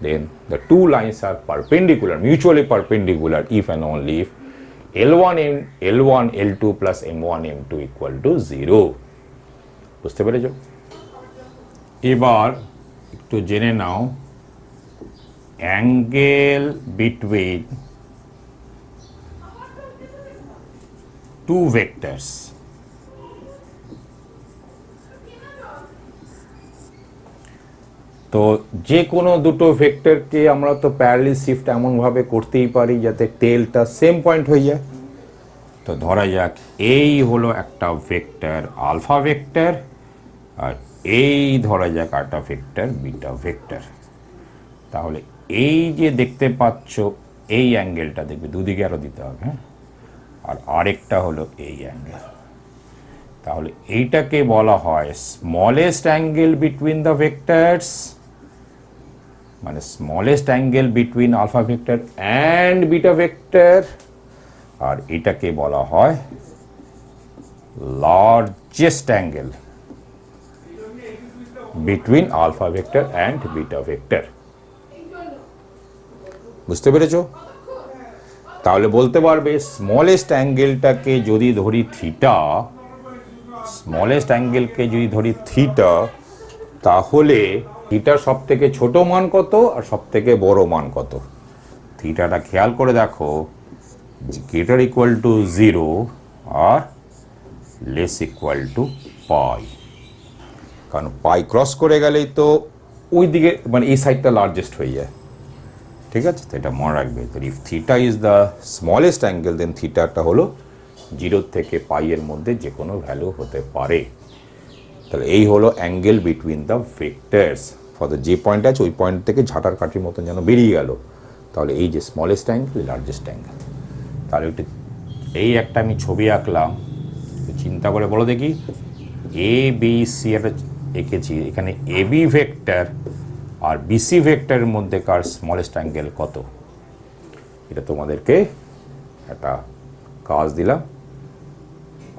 then the two lines are perpendicular, mutually perpendicular if and only if L1 L2 plus M1 M2 equal to 0। বুঝতে পেরেছো? এবার একটু জেনে নাও angle between two vectors. তো যে কোনো দুটো ভেক্টরকে আমরা তো প্যারালাল শিফট এমনভাবে করতেই পারি যাতে টেলটা সেম পয়েন্ট হয়ে যায়। তো ধরা যাক এই হলো একটা ভেক্টর আলফা ভেক্টর, আর এই ধরা যাক একটা ভেক্টর বিটা ভেক্টর। তাহলে এই যে দেখতে পাচ্ছ এই অ্যাঙ্গেলটা দেখবে, দুদিকে আরও দিতে হবে, হ্যাঁ, আর আরেকটা হলো এই অ্যাঙ্গেল। তাহলে এইটাকে বলা হয় smallest angle between the vectors, মানে smallest angle between alpha vector and beta vector, আর এটাকে বলা হয় largest angle between alpha vector and beta vector. বুঝতে পেরেছো? তাহলে বলতে পারবে স্মলেস্ট অ্যাঙ্গেলটাকে যদি ধরি থিটা, স্মলেস্ট অ্যাঙ্গেলকে যদি ধরি থিটা, তাহলে থিটার সব থেকে ছোট মান কত আর সব থেকে বড় মান কত? থিটাটা খেয়াল করে দেখো, গ্রেটার ইকুয়াল টু 0 আর লেস ইকুয়াল টু পাই, কারণ পাই ক্রস করে গেলেই তো ওই দিকে মানে এই সাইডটা লার্জেস্ট হয়ে যায়। ঠিক আছে, তো এটা মনে রাখবে। তো if theta is the smallest angle, then থিটাটা হলো 0 থেকে পাইয়ের মধ্যে যে কোনো ভ্যালু হতে পারে। তাহলে এই হলো angle between the vectors. For যে পয়েন্ট আছে ওই পয়েন্ট থেকে ঝাঁটার কাঠির মতন যেন বেরিয়ে গেল, তাহলে এই যে স্মলেস্ট অ্যাঙ্গেল, লার্জেস্ট অ্যাঙ্গেল। তাহলে এই একটা আমি ছবি আঁকলাম, চিন্তা করে বলো দেখি, এ বি সি একটা এঁকেছি, এখানে A B vector R BC ভেক্টরের মধ্যেকার স্মলেস্ট অ্যাঙ্গেল কত? এটা তোমাদেরকে একটা কাজ দিলাম,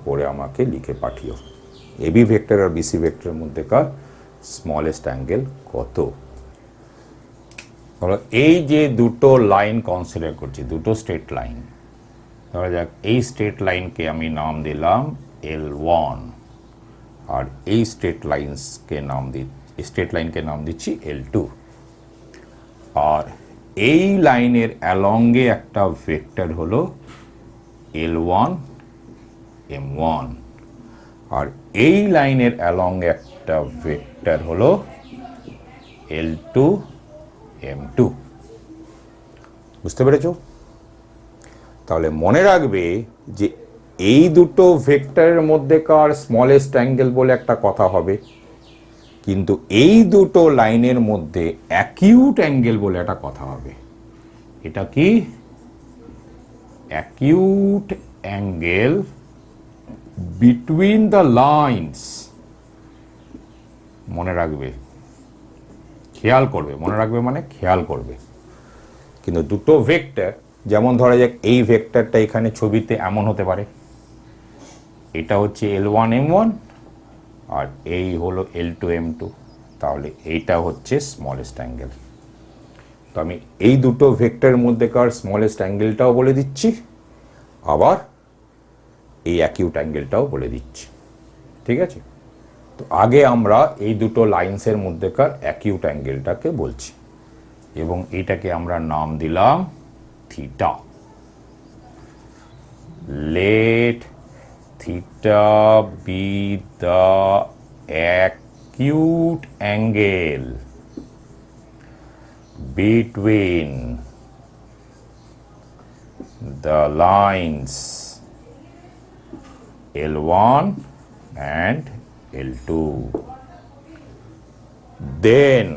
করে আমাকে লিখে পাঠিও। এবি ভেক্টর আর বিসি ভেক্টরের মধ্যেকার স্মলেস্ট অ্যাঙ্গেল কত? এই যে দুটো লাইন কনসিডার করছি, দুটো স্ট্রেট লাইন, ধরা যাক এই স্ট্রেট লাইনকে আমি নাম দিলাম L1 আর এই স্ট্রেট লাইনকে নাম দিচ্ছি L2, আর এই লাইনের অ্যালংয়ে একটা ভেক্টর হলো L1 M1, আর এই লাইনের অ্যালং একটা ভেক্টর হলো L2 M2। বুঝতে পেরেছো? তাহলে মনে রাখবে যে এই দুটো ভেক্টরের মধ্যেকার স্মলেস্ট অ্যাঙ্গেল বলে একটা কথা হবে, কিন্তু এই দুটো লাইনের মধ্যে অ্যাকিউট অ্যাঙ্গেল বলে একটা কথা হবে। এটা কি? Acute angle between the lines. মনে রাখবে, খেয়াল করবে, মনে রাখবে মানে খেয়াল করবে। কিন্তু দুটো ভেক্টর, যেমন ধরা যাক এই ভেক্টরটা এখানে ছবিতে এমন হতে পারে, এটা হচ্ছে L1 M1 আর এই হলো L2 M2, তাহলে এইটা হচ্ছে স্মলেস্ট অ্যাঙ্গেল। তো আমি এই দুটো ভেক্টরের মধ্যেকার স্মলেস্ট অ্যাঙ্গেলটাও বলে দিচ্ছি, আবার এই অ্যাকিউট অ্যাঙ্গেলটাও বলে দিচ্ছি। ঠিক আছে, তো আগে আমরা এই দুটো লাইন্সের মধ্যেকার অ্যাকিউট অ্যাঙ্গেলটাকে বলছি, এবং এটাকে আমরা নাম দিলাম theta. Let theta be the acute angle between the lines L1 and L2. Then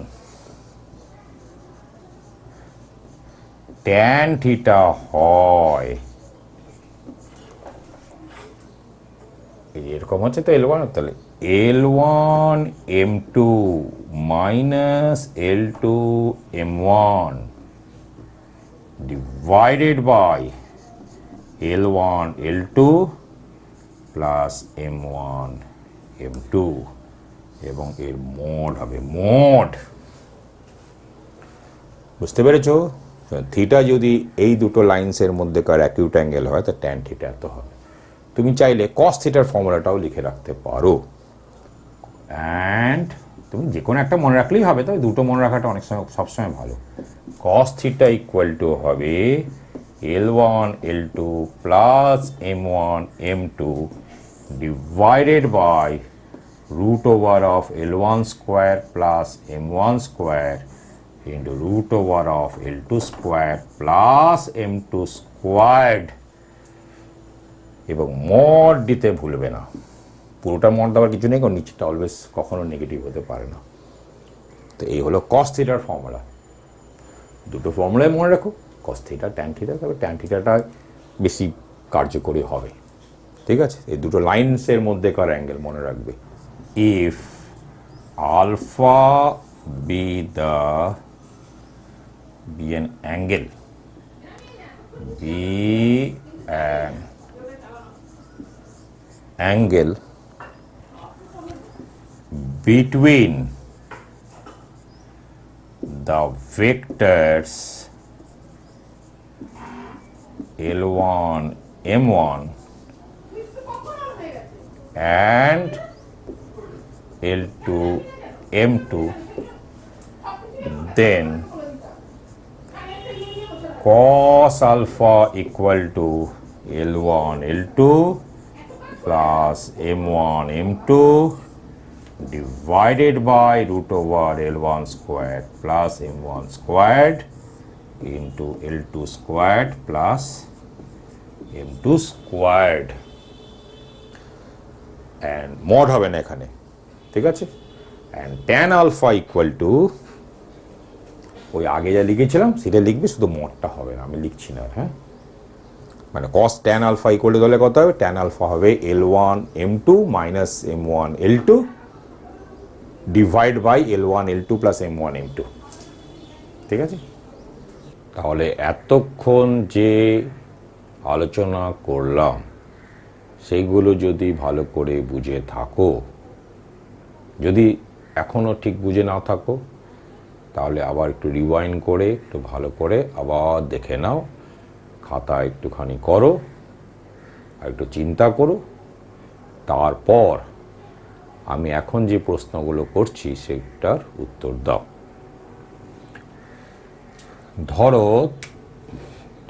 tan theta হয় এরকম হচ্ছে, তো L1 তাহলে L1 M2 minus L2 M1 divided by L1 L2 plus M1 M2, এবং এর মোড হবে মোড। বুঝতে পেরেছো? থিটা যদি এই দুটো লাইন্সের মধ্যেকার অ্যাকিউট অ্যাঙ্গেল হয় তো ট্যান থিটা এত হবে। তুমি চাইলে কস থিটার ফর্মুলাটাও লিখে রাখতে পারো, অ্যান্ড তুমি যে কোনো একটা মনে রাখলেই হবে, তবে দুটো মনে রাখাটা অনেক সময় সবসময় ভালো। কস থিটা ইকুয়াল টু হবে L1 L2 plus M1 M2 divided by root over of L1 square plus M1 square into root over of L2 square plus M2 squared, এবং মড দিতে ভুলবে না। পুরোটা মড দেওয়ার কিছু নেই, কারণ নিচেটা অলওয়েজ কখনো নেগেটিভ হতে পারে না। তো এই হলো কস থিটার ফর্মুলা। দুটো ফর্মুলায় মনে রাখো, কস থিটা ট্যান থিটা, তবে ট্যান থিটাটা বেশি কার্যকরী হবে। ঠিক আছে, এই দুটো লাইন্সের মধ্যেকার অ্যাঙ্গেল মনে রাখবে। If alpha be an angle, between the vectors L1 M1 and L2 M2, then cos alpha equal to L1 L2 plus M1 M2 divided by root over L1 squared plus M1 squared into L2 squared plus M2 squared, and mod হবে না এখানে। ঠিক আছে, and tan alpha equal to ওই আগে যা লিখেছিলাম সেটা লিখবি, শুধু মডটা হবে না, আমি লিখছি না। হ্যাঁ, মানে cos tan alpha equal to তাহলে কত হবে? tan alpha হবে L1 M2 minus M1 L2 divide by L1 L2 plus M1 M2। ঠিক আছে, তাহলে এতক্ষণ যে আলোচনা করলাম সেইগুলো যদি ভালো করে বুঝে থাকো, যদি এখনও ঠিক বুঝে না থাকো তাহলে আবার একটু রিওয়াইন্ড করে একটু ভালো করে আবার দেখে নাও, খাতা একটুখানি করো আর একটু চিন্তা করো, তারপর আমি এখন যে প্রশ্নগুলো করছি সেটার উত্তর দাও। ধরো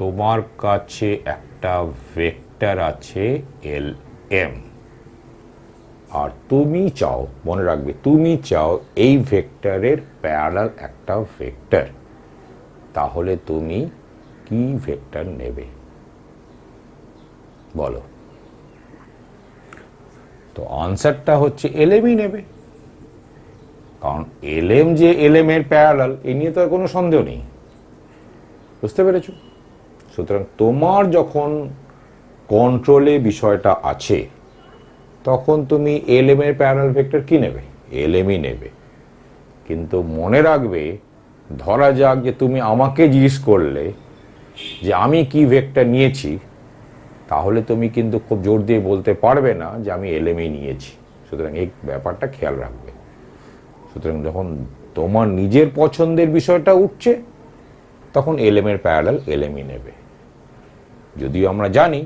তোমার কাছে একটা ভেক্টর আছে LM, আর তুমি চাও, মনে রাখবে, তুমি চাও এই ভেক্টরের প্যারালাল একটা ভেক্টর, তাহলে তুমি কি ভেক্টর নেবে বলো? তো আনসারটা হচ্ছে LMই নেবে, কারণ LM যে LM এর প্যারালাল এ নিয়ে তো আর কোনো সন্দেহ নেই। বুঝতে পেরেছো? সুতরাং তোমার যখন কন্ট্রোলে বিষয়টা আছে তখন তুমি LM এর প্যারালাল ভেক্টর কি নেবে? LMই নেবে। কিন্তু মনে রাখবে, ধরা যাক যে তুমি আমাকে জিজ্ঞেস করলে যে আমি কি ভেক্টর নিয়েছি, তাহলে তুমি কিন্তু খুব জোর দিয়ে বলতে পারবে না যে আমি LMই নিয়েছি। সুতরাং এই ব্যাপারটা খেয়াল রাখবে। সুতরাং যখন তোমার নিজের পছন্দের বিষয়টা উঠছে তখন lm এর প্যারালাল lmই নেবে। যদিও আমরা জানি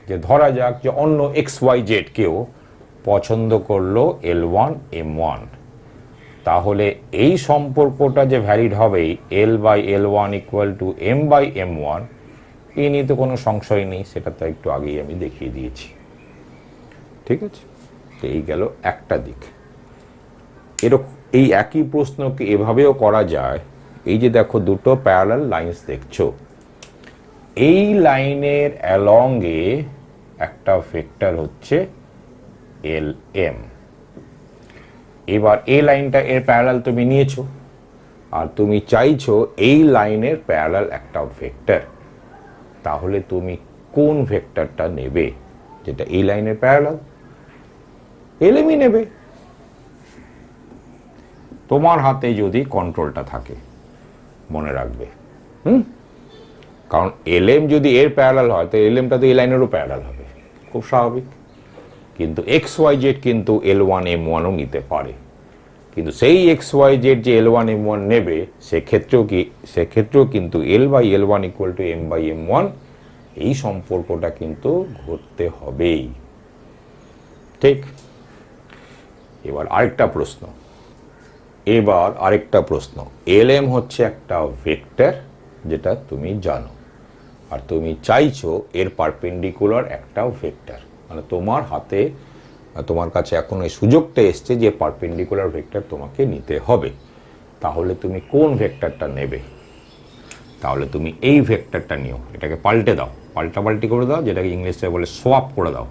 যে ধরা যাক যে অন্য xyz কেও পছন্দ করলো L1 M1, তাহলে এই সম্পর্কটা যে ভ্যালিড হবেই L/L1 = M/M1, এই নিয়ে তো কোনো সংশয় নেই, সেটা তো একটু আগেই আমি দেখিয়ে দিয়েছি। ঠিক আছে, তো এই গেল একটা দিক। এরকম এই একই প্রশ্নকে এভাবেও করা যায়। এই যে দেখো দুটো প্যারালাল লাইনস দেখছো, এই লাইনের অ্যালংয়ে একটা ভেক্টর হচ্ছে Lm। এবার এই লাইনটা এর প্যারালাল তুমি নিয়েছো, আর তুমি চাইছো এই লাইনের প্যারালাল একটা ভেক্টর, তাহলে তুমি কোন ভেক্টরটা নেবে যেটা এই লাইনের প্যারালাল? Lmই নেবে। তোমার হাতে যদি কন্ট্রোলটা থাকে, মনে রাখবে। কারণ Lm যদি এর প্যারালাল হয়, তো Lmটা তো এই লাইনেরও প্যারালাল হবে, খুব স্বাভাবিক। কিন্তু xyz কিন্তু L1 M1ও নিতে পারে, কিন্তু সেই xyz যে L1 M1 নেবে সেক্ষেত্রেও কিন্তু L/L1 = M/M1, এই সম্পর্কটা কিন্তু ঘটতে হবেই। ঠিক, এবার আরেকটা প্রশ্ন। Lm হচ্ছে একটা ভেক্টর, যেটা তুমি জানো, আর তুমি চাইছো এর পারপেন্ডিকুলার একটা ভেক্টর, মানে তোমার কাছে এখন এই সুযোগটা এসছে যে পারপেন্ডিকুলার ভেক্টর তোমাকে নিতে হবে। তাহলে তুমি কোন ভেক্টরটা নেবে? তাহলে তুমি এই ভেক্টরটা নিও, এটাকে পাল্টাপাল্টি করে দাও, যেটাকে ইংলিশে বলে সোয়াপ করে দাও,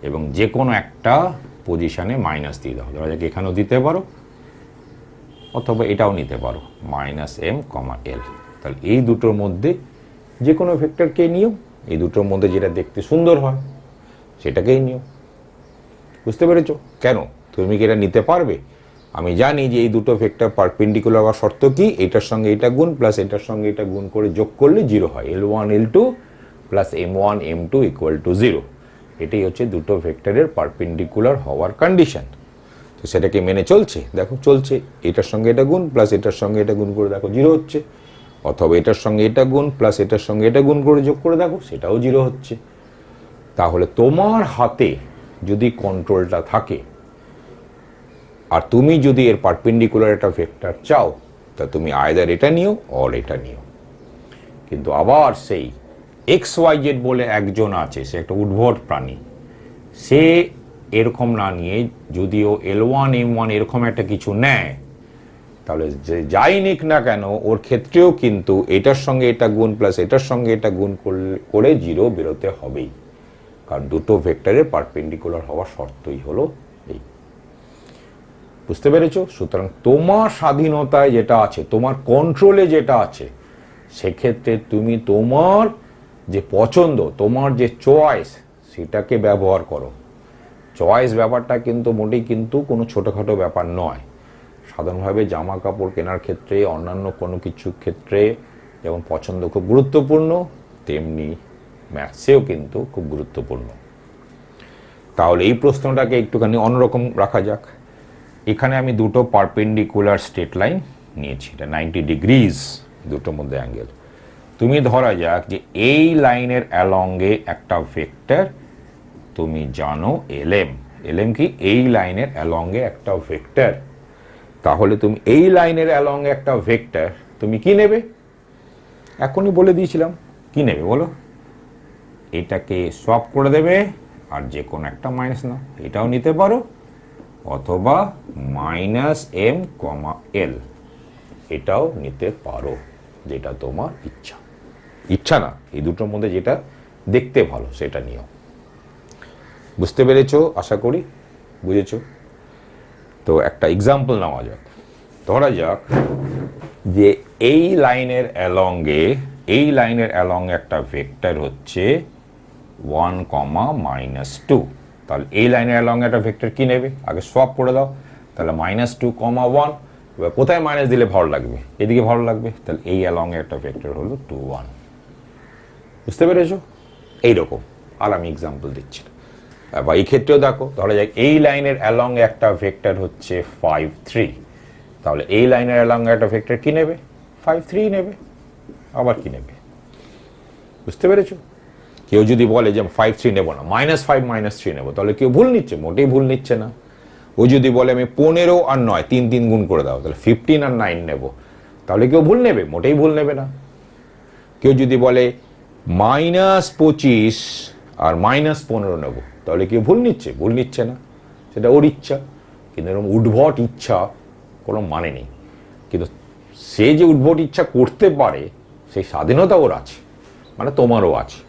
এবং যে কোনো একটা পজিশনে মাইনাস দিয়ে দাও। ধরা যাক এখানেও দিতে পারো, অথবা এটাও নিতে পারো, -m, L। তাহলে এই দুটোর মধ্যে যে কোনো ভেক্টরকে নিও, এই দুটোর মধ্যে যেটা দেখতে সুন্দর হয় সেটাকেই নিও। বুঝতে পেরেছো? কেন? তুমি কি এটা নিতে পারবে? আমি জানি যে এই দুটো ভেক্টর পারপেন্ডিকুলার হওয়ার শর্ত কি, এটার সঙ্গে এটা গুণ প্লাস এটার সঙ্গে এটা গুণ করে যোগ করলে 0 হয়। L1 L2 plus M1 M2 = 0। এটাই হচ্ছে দুটো ভেক্টরের পারপেন্ডিকুলার হওয়ার কন্ডিশন। তো সেটাকে মেনে চলছে? দেখো চলছে। এটার সঙ্গে এটা গুণ প্লাস এটার সঙ্গে এটা গুণ করে দেখো 0 হচ্ছে, অথবা এটার সঙ্গে এটা গুণ প্লাস এটার সঙ্গে এটা গুণ করে যোগ করে দেখো সেটাও 0 হচ্ছে। তাহলে তোমার হাতে যদি কন্ট্রোলটা থাকে, আর তুমি যদি এর পারপেন্ডিকুলার একটা ভেক্টর চাও, তা তুমি আইদার এটা নিও অর এটা নিও। কিন্তু আবার সেই xyz বলে একজন আছে, সে একটা উদ্ভট প্রাণী, সে এরকম না নিয়ে যদিও L1 M1 এরকম একটা কিছু নেয়, তাহলে যে যাই নিক না কেন ওর ক্ষেত্রেও কিন্তু এটার সঙ্গে এটা গুণ প্লাস এটার সঙ্গে এটা গুণ করে 0 বেরোতে হবেই, কারণ দুটো ভেক্টরের পারপেন্ডিকুলার হওয়ার শর্তই হলো এই। বুঝতে পেরেছো? সুতরাং তোমার স্বাধীনতায় যেটা আছে, তোমার কন্ট্রোলে যেটা আছে, সেক্ষেত্রে তুমি তোমার যে পছন্দ, তোমার যে চয়েস, সেটাকে ব্যবহার করো। চয়েস ব্যাপারটা কিন্তু মোটেই কিন্তু কোনো ছোটোখাটো ব্যাপার নয়। সাধারণভাবে জামা কাপড় কেনার ক্ষেত্রে, অন্যান্য কোনো কিছুর ক্ষেত্রে যেমন পছন্দ খুব গুরুত্বপূর্ণ, তেমনি ম্যাথসেও কিন্তু খুব গুরুত্বপূর্ণ। তাহলে এই প্রশ্নটাকে একটুখানি অন্যরকম রাখা যাক। এখানে আমি দুটো পারপেন্ডিকুলার স্ট্রেট লাইন নিয়েছি, এটা 90 ডিগ্রিজ দুটোর মধ্যে অ্যাঙ্গেল। তুমি ধরা যাক যে এই লাইনের অ্যালংয়ে একটা ভেক্টর তুমি জানো Lm কি এই লাইনের অ্যালংয়ে একটা ভেক্টর। তাহলে তুমি এই লাইনের অ্যালংয়ে একটা ভেক্টর তুমি কি নেবে? এখনই বলে দিয়েছিলাম কি নেবে বলো। এটাকে সোয়াপ করে দেবে, আর যে কোনো একটা মাইনাস নাও, এটাও নিতে পারো, অথবা -m, L এটাও নিতে পারো, যেটা তোমার ইচ্ছা না, এই দুটোর মধ্যে যেটা দেখতে ভালো সেটা নিও। বুঝতে পেরেছো? আশা করি বুঝেছো। তো একটা এক্সাম্পল নেওয়া যাক। ধরা যাক যে এই লাইনের অ্যালংয়ে একটা ভেক্টর হচ্ছে 1, -2। তাহলে এই লাইনের অ্যালংয়ে একটা ভেক্টর কি নেবে? আগে সোয়াপ করে দাও। তাহলে -2, 1। এবার কোথায় মাইনাস দিলে ভালো লাগবে? এদিকে ভালো লাগবে। তাহলে এই অ্যালংয়ে একটা ভেক্টর হলো 2, 1। বুঝতে পেরেছো? এইরকম। আর আমি এক্সাম্পল দিচ্ছি না। বা এই ক্ষেত্রেও দেখো, ধরা যাক এই লাইনের অ্যালংয়ে একটা ভেক্টর হচ্ছে 5, 3। তাহলে এই লাইনের অ্যালংয়ে একটা ভেক্টর কি নেবে? 5, 3 নেবে। আবার কি নেবে? বুঝতে পেরেছো? কেউ যদি বলে যে 5 3 নেবো না, -5 -3 নেবো, তাহলে কেউ ভুল নিচ্ছে? মোটেই ভুল নিচ্ছে না। ও যদি বলে আমি 15 আর 9 3 গুণ করে দাও, তাহলে 15 আর 9 নেবো, তাহলে কেউ ভুল নেবে? মোটেই ভুল নেবে না। কেউ যদি বলে -25 আর -15 নেবো, তাহলে কেউ ভুল নিচ্ছে? ভুল নিচ্ছে না, সেটা ওর ইচ্ছা। কিন্তু এরকম উদ্ভট ইচ্ছা কোনো মানে নেই। কিন্তু সে যে উদ্ভট ইচ্ছা করতে পারে সেই স্বাধীনতা ওর আছে, মানে তোমারও আছে।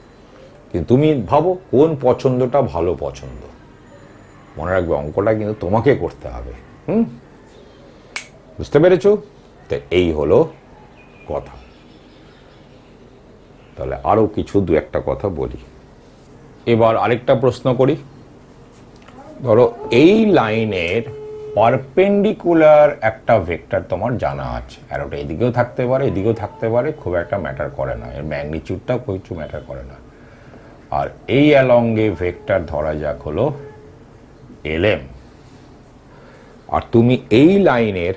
কিন্তু তুমি ভাবো কোন পছন্দটা ভালো পছন্দ। মনে রাখবে অঙ্কটা কিন্তু তোমাকে করতে হবে। বুঝতে পেরেছো? তো এই হলো কথা। তাহলে আরো কিছু দু একটা কথা বলি। এবার আরেকটা প্রশ্ন করি। ধরো এই লাইনের পারপেন্ডিকুলার একটা ভেক্টর তোমার জানা আছে, আর ওটা এদিকেও থাকতে পারে এদিকেও থাকতে পারে, খুব একটা ম্যাটার করে না, এর ম্যাগনিটিউডটাও কিছু ম্যাটার করে না। আর এই অ্যালংয়ে ভেক্টর ধরা যাক হলো lm, আর তুমি এই লাইনের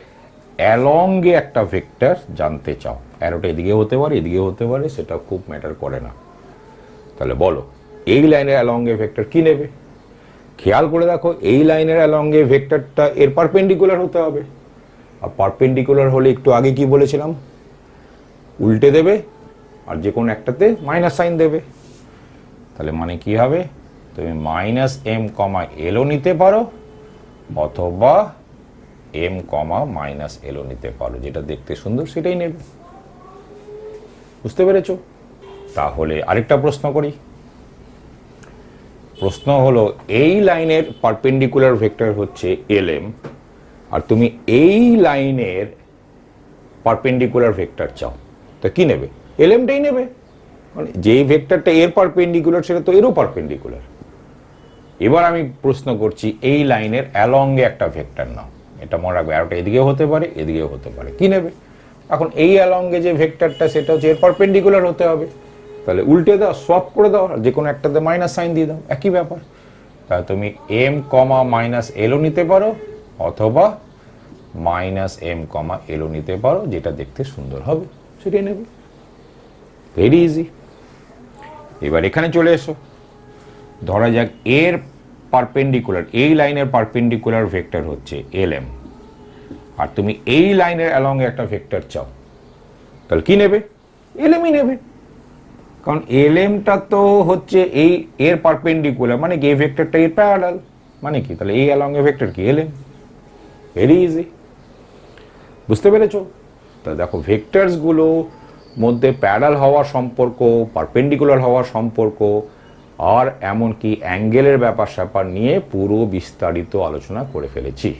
অ্যালংয়ে একটা ভেক্টর জানতে চাও, অ্যারোটা এদিকে হতে পারে এদিকে হতে পারে, সেটা খুব ম্যাটার করে না। তাহলে বলো এই লাইনের অ্যালংয়ে ভেক্টর কি নেবে? খেয়াল করে দেখো, এই লাইনের অ্যালংয়ে ভেক্টরটা এর পারপেন্ডিকুলার হতে হবে, আর পারপেন্ডিকুলার হলে একটু আগে কি বলেছিলাম, উল্টে দেবে আর যে কোনো একটাতে মাইনাস সাইন দেবে। তাহলে মানে কি হবে, তুমি -m, l নিতে পারো অথবা m, -l নিতে পারো, যেটা দেখতে সুন্দর সেটাই নেবে। বুঝতে পেরেছো? তাহলে আরেকটা প্রশ্ন করি। প্রশ্ন হলো এই লাইনের পারপেন্ডিকুলার ভেক্টর হচ্ছে lm, আর তুমি এই লাইনের পারপেন্ডিকুলার ভেক্টর চাও, তা কি নেবে? lmটাই নেবে, মানে যেই ভেক্টরটা এর পারপেন্ডিকুলার সেটা তো এরও পারপেন্ডিকুলার। এবার আমি প্রশ্ন করছি এই লাইনের অ্যালংয়ে একটা ভেক্টর নাও, এটা মনে রাখবে অ্যারোটা এদিকেও হতে পারে এদিকেও হতে পারে, কি নেবে? এখন এই অ্যালংয়ে যে ভেক্টরটা সেটা হচ্ছে এর পারপেন্ডিকুলার হতে হবে, তাহলে উল্টে দাও, সোয়াপ করে দাও, আর যে কোনো একটাতে মাইনাস সাইন দিয়ে দাও, একই ব্যাপার। তাহলে তুমি m, -l নিতে পারো অথবা -m, l নিতে পারো, যেটা দেখতে সুন্দর হবে সেটাই নেবে। Very easy. এবার এখানে চলে এসো। ধরা যাক এর পারপেন্ডিকুলার, এই লাইনের পারপেন্ডিকুলার ভেক্টর হচ্ছে lm, আর তুমি এই লাইনের অ্যালংয়ে একটা ভেক্টর চাও, তাহলে কি নেবে? lmই নেবে, কারণ lmটা তো হচ্ছে এই এর পারপেন্ডিকুলার, মানে কি এই ভেক্টরটা এর প্যারালাল, মানে কি তাহলে এই অ্যালংয়ে ভেক্টর কি lm। Very easy. বুঝতে পেরেছো? তা দেখো ভেক্টরস গুলো মধ্যে প্যারালাল হওয়ার সম্পর্ক, পারপেন্ডিকুলার হওয়ার সম্পর্ক, আর এমনকি অ্যাঙ্গেলের ব্যাপার স্যাপার নিয়ে পুরো বিস্তারিত আলোচনা করে ফেলেছি।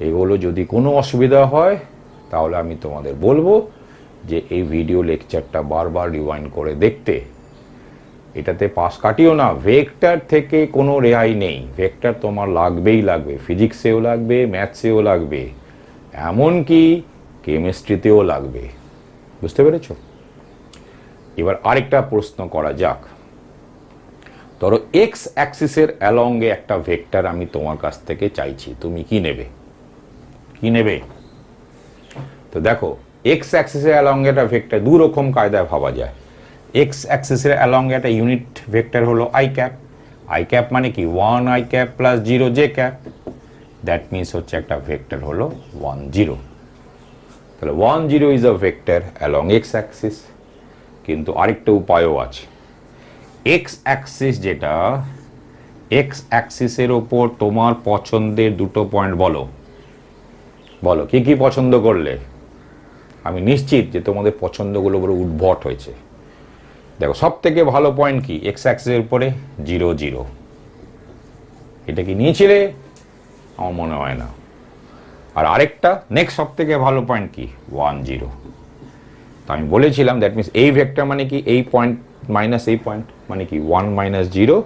এগুলো যদি কোনো অসুবিধা হয় তাহলে আমি তোমাদের বলবো যে এই ভিডিও লেকচারটা বারবার রিওয়াইন্ড করে দেখতে। এটাতে পাস কাটিও না, ভেক্টর থেকে কোনো রেহাই নেই, ভেক্টর তোমার লাগবেই লাগবে, ফিজিক্সেও লাগবে, ম্যাথসেও লাগবে, এমনকি কেমিস্ট্রিতেও লাগবে। বুঝতে পেরেছো? এবার আরেকটা প্রশ্ন করা যাক। ধরো এক্স অ্যাক্সিসের অ্যালংয়ে একটা ভেক্টর আমি তোমার কাছ থেকে চাইছি, তুমি কি নেবে? কি নেবে? তো দেখো এক্স অ্যাক্সিসের অ্যালংয়ে একটা ভেক্টর দু রকম কায়দায় ভাবা যায়। এক্স অ্যাক্সিসের অ্যালংয়ে একটা ইউনিট ভেক্টর হলো আই ক্যাপ। আই ক্যাপ মানে কি 1 i cap plus 0 j cap, that means হচ্ছে একটা ভেক্টর হলো 1 0। তাহলে 1 0 is a vector along x Axis. কিন্তু আরেকটা উপায়ও আছে। এক্স অ্যাক্সিস যেটা, এক্স অ্যাক্সিসের ওপর তোমার পছন্দের দুটো পয়েন্ট বলো, বলো কি কি পছন্দ করলে? আমি নিশ্চিত যে তোমাদের পছন্দগুলো বড় উদ্ভট হয়েছে। দেখো সব থেকে ভালো পয়েন্ট কি এক্স অ্যাক্সিসের উপরে? 0 0। এটা কি নিয়েছিলে? আমার মনে হয় না। আর আরেকটা নেক্সট সব থেকে ভালো পয়েন্ট কি? 1 0। তো আমি বলেছিলাম দ্যাট মিনস এই ভেক্টর মানে কি এই পয়েন্ট মাইনাস এই পয়েন্ট, মানে কি 1 - 0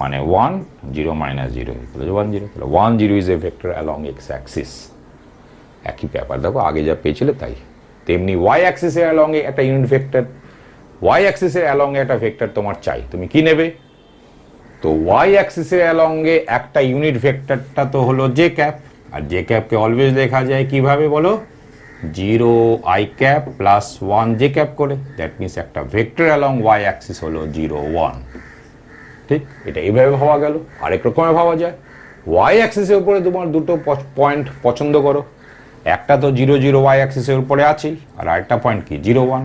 মানে 1 0 - 0 1 0। তাহলে 1 0 is a vector along x Axis. একই ব্যাপার, দেখো আগে যা পেয়েছিলে তাই। তেমনি ওয়াই অ্যাক্সিসের অ্যালংয়ে একটা ইউনিট ভেক্টর, ওয়াই অ্যাক্সিসের অ্যালংয়ে একটা ভেক্টর তোমার চাই, তুমি কি নেবে? তো ওয়াই অ্যাক্সিসের অ্যালংয়ে একটা ইউনিট ভেক্টরটা তো হলো জে ক্যাপ, আর জে ক্যাপকে অলওয়েজ লেখা যায় কিভাবে বলো? Zero I cap plus 1 J cap করে, দ্যাট মিনস একটা ভেক্টর অ্যালং ওয়াই অ্যাক্সিস হলো 0 1। ঠিক, এটা এইভাবে ভাবা গেল। আরেক রকমের ভাবা যায়, ওয়াই অ্যাক্সিসের উপরে তোমার দুটো পয়েন্ট পছন্দ করো, একটা তো 0 0 ওয়াই অ্যাক্সিসের উপরে আছেই, আর আরেকটা পয়েন্ট কি 0 1,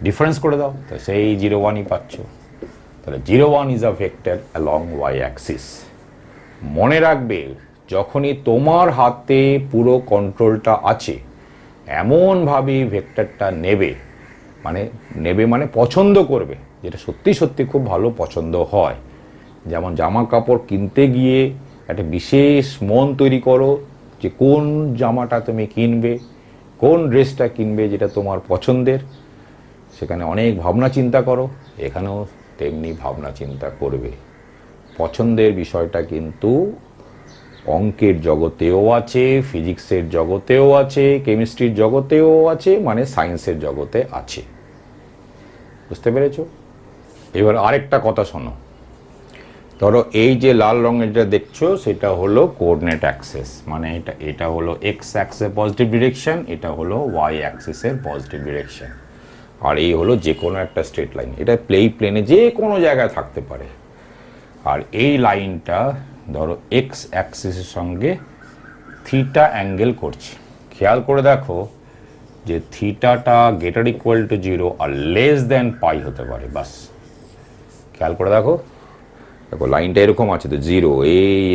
ডিফারেন্স করে দাও, তো সেই 0 1ই পাচ্ছ। তাহলে 0 1 is a vector along Y axis. মনে রাখবে, যখনই তোমার হাতে পুরো কন্ট্রোলটা আছে, এমনভাবে ভেক্টরটা নেবে মানে পছন্দ করবে, যেটা সত্যি সত্যি খুব ভালো পছন্দ হয়। যেমন জামা কাপড় কিনতে গিয়ে একটা বিশেষ মন তৈরি করো যে কোন জামাটা তুমি কিনবে, কোন ড্রেসটা কিনবে যেটা তোমার পছন্দের, সেখানে অনেক ভাবনা চিন্তা করো, এখানেও তেমনি ভাবনা চিন্তা করবে। পছন্দের বিষয়টা কিন্তু অঙ্কের জগতেও আছে, ফিজিক্সের জগতেও আছে, কেমিস্ট্রির জগতেও আছে, মানে সায়েন্সের জগতে আছে। বুঝতে পেরেছো? এবার আরেকটা কথা শোনো। ধরো এই যে লাল রঙের যেটা দেখছো সেটা হলো কোঅর্ডিনেট অ্যাক্সিস, মানে এটা হলো এক্স অ্যাক্সিসের পজিটিভ ডিরেকশন, এটা হলো ওয়াই অ্যাক্সিসের পজিটিভ ডিরেকশন, আর এই হলো যে কোনো একটা স্ট্রেট লাইন। এটা প্লেনে যে কোনো জায়গায় থাকতে পারে। আর এই লাইনটা ধরো এক্স অ্যাক্সিসের সঙ্গে থিটা অ্যাঙ্গেল করছে। খেয়াল করে দেখো যে থিটাটা গ্রেটার ইকুয়াল টু 0 আর লেস দেন পাই হতে পারে, বাস। খেয়াল করে দেখো, লাইনটা এরকম আছে তো 0, এই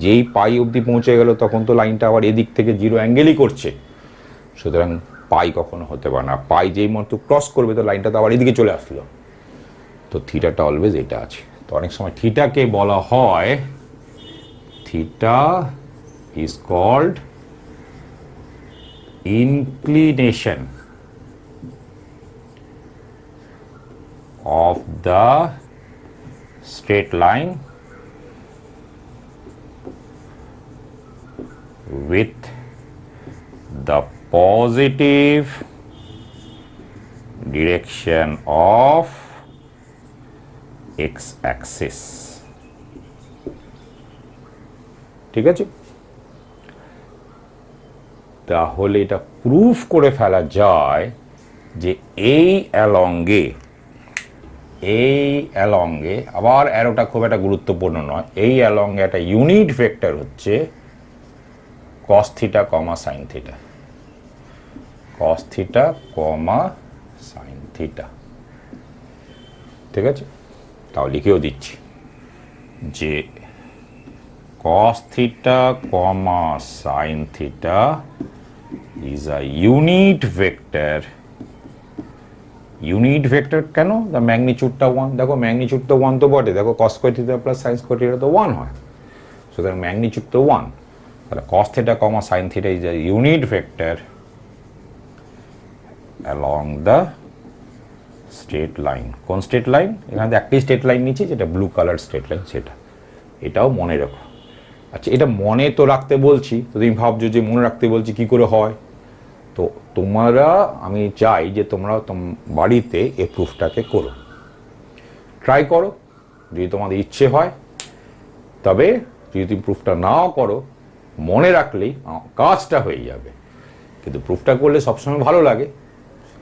যেই পাই অবধি পৌঁছে গেল তখন তো লাইনটা আবার এদিক থেকে 0 অ্যাঙ্গেলই করছে, সুতরাং পাই কখনো হতে পারে না। পাই যেই মতো ক্রস করবে তো লাইনটা তো আবার এদিকে চলে আসলো, তো থিটাটা অলওয়েজ এটা আছে। তো অনেক সময় থিটাকে বলা হয়, theta is called inclination of the straight line with the positive direction of x axis। ঠিক আছে? তাহলে এটা প্রুফ করে ফেলা যায় যে এই অ্যালঙ্গে আবার অ্যারোটা খুব একটা গুরুত্বপূর্ণ নয়, এই অ্যালঙ্গে একটা ইউনিট ভেক্টর হচ্ছে cos থিটা কমা সাইন থিটা, cos থিটা কমা সাইন থিটা। ঠিক আছে? তাও লিখেও দিচ্ছি যে cos theta comma sine theta is a unit vector. Unit vector কেন? দ্য ম্যাগনিচিউডটা 1। দেখো ম্যাগনিচিউড তো 1 তো বটে, দেখো cos square theta plus sine square theta তো 1 হয়, সুতরাং ম্যাগনিচিউড তো 1। তাহলে cos theta comma sine theta is a unit vector along the straight line. কোন স্ট্রেট লাইন? এখানে একটি স্ট্রেট লাইন নিচ্ছি যেটা ব্লু কালার স্ট্রেট লাইন, সেটা। এটাও মনে রাখো। আচ্ছা, এটা মনে তো রাখতে বলছি, তো তুমি ভাবছো যে মনে রাখতে বলছি কি করে হয়? তো আমি চাই যে তোমরা বাড়িতে এই প্রুফটাকে করো, ট্রাই করো, যদি তোমাদের ইচ্ছে হয়। তবে যদি তুমি প্রুফটা নাও করো, মনে রাখলেই কাজটা হয়ে যাবে। কিন্তু প্রুফটা করলে সবসময় ভালো লাগে,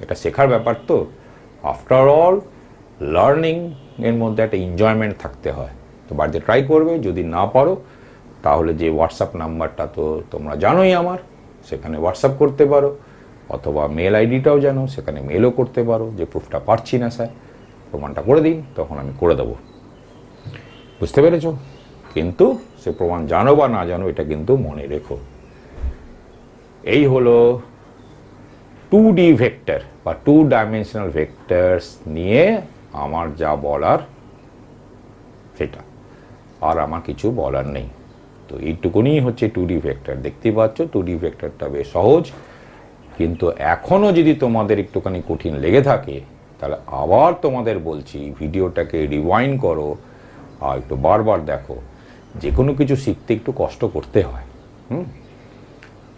এটা শেখার ব্যাপার তো। আফটার অল লার্নিং এর মধ্যে একটা এনজয়মেন্ট থাকতে হয়। তো বাড়িতে ট্রাই করবে। যদি না পারো তাহলে যে হোয়াটসঅ্যাপ নাম্বারটা তো তোমরা জানোই আমার, সেখানে হোয়াটসঅ্যাপ করতে পারো, অথবা মেল আইডিটাও জানো, সেখানে মেলও করতে পারো যে প্রুফটা পারছি না স্যার, প্রমাণটা করে দিন, তখন আমি করে দেবো। বুঝতে পেরেছ? কিন্তু সে প্রমাণ জানো বা না জানো, এটা কিন্তু মনে রেখো। এই হলো 2D ভেক্টর বা 2 ডাইমেনশনাল ভেক্টরস নিয়ে আমার যা বলার সেটা, আর আমার কিছু বলার নেই। তো এইটুকুনি হচ্ছে 2D ভেক্টর। দেখতেই পাচ্ছ 2D ভেক্টরটা বেশ সহজ, কিন্তু এখনও যদি তোমাদের একটুখানি কঠিন লেগে থাকে তাহলে আবার তোমাদের বলছি, ভিডিওটাকে রিওয়াইন্ড করো আর একটু বারবার দেখো। যে কোনো কিছু শিখতে একটু কষ্ট করতে হয়।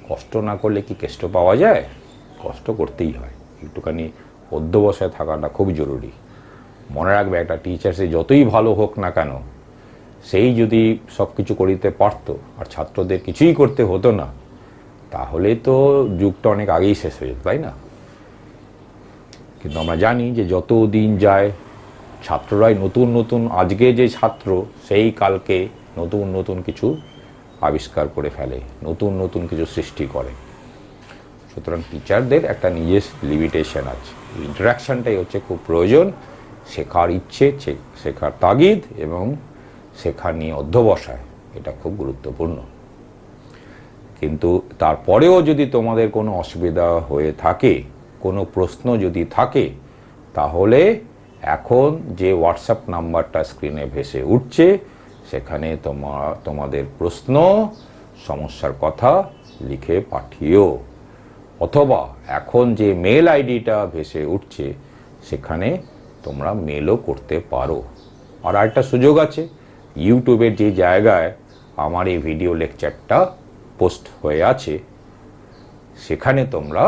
কষ্ট না করলে কি কেষ্ট পাওয়া যায়? কষ্ট করতেই হয়। একটুখানি অধ্যবসায় থাকাটা খুব জরুরি। মনে রাখবে, একটা টিচার সে যতই ভালো হোক না কেন, সেই যদি সব কিছু করিতে পারতো আর ছাত্রদের কিছুই করতে হতো না, তাহলে তো যুগটা অনেক আগেই শেষ হয়ে যেত, তাই না? কিন্তু আমরা জানি যে যত দিন যায় ছাত্ররাই নতুন নতুন, আজকে যে ছাত্র সেই কালকে নতুন নতুন কিছু আবিষ্কার করে ফেলে, নতুন নতুন কিছু সৃষ্টি করে। সুতরাং টিচারদের একটা নিজের লিমিটেশন আছে। ইন্টারাকশানটাই হচ্ছে খুব প্রয়োজন, শেখার ইচ্ছে, শেখার তাগিদ এবং শেখা নিয়ে অধ্যবসায়, এটা খুব গুরুত্বপূর্ণ। কিন্তু তারপরেও যদি তোমাদের কোনো অসুবিধা হয়ে থাকে, কোনো প্রশ্ন যদি থাকে, তাহলে এখন যে হোয়াটসঅ্যাপ নাম্বারটা স্ক্রিনে ভেসে উঠছে সেখানে তোমাদের প্রশ্ন, সমস্যার কথা লিখে পাঠিও, অথবা এখন যে মেল আইডিটা ভেসে উঠছে সেখানে তোমরা মেলও করতে পারো। আর একটা সুযোগ আছে, ইউটিউবের যে জায়গায় আমার এই ভিডিও লেকচারটা পোস্ট হয়ে আছে সেখানে তোমরা,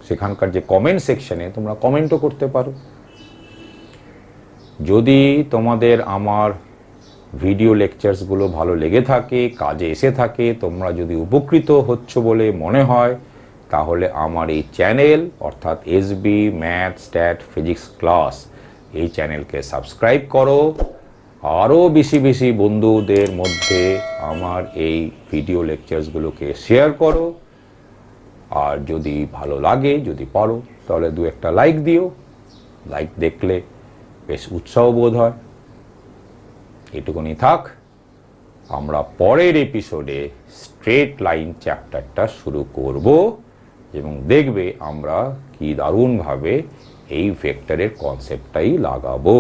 সেখানকার যে কমেন্ট সেকশনে তোমরা কমেন্টও করতে পারো। যদি তোমাদের আমার ভিডিও লেকচারসগুলো ভালো লেগে থাকে, কাজে এসে থাকে, তোমরা যদি উপকৃত হচ্ছ বলে মনে হয়, তাহলে আমার এই চ্যানেল অর্থাৎ SB math stat physics class এই চ্যানেলকে সাবস্ক্রাইব করো, আরও বেশি বেশি বন্ধুদের মধ্যে আমার এই ভিডিও লেকচারসগুলোকে শেয়ার করো। আর যদি ভালো লাগে, যদি পারো, তাহলে দু একটা লাইক দিও। লাইক দেখলে বেশ উৎসাহ বোধ হয়। এটুকুনি থাক, আমরা পরের এপিসোডে স্ট্রেট লাইন চ্যাপ্টারটা শুরু করব এবং দেখবে আমরা কি দারুণভাবে এই ভেক্টরের কনসেপ্টটাই লাগাবো।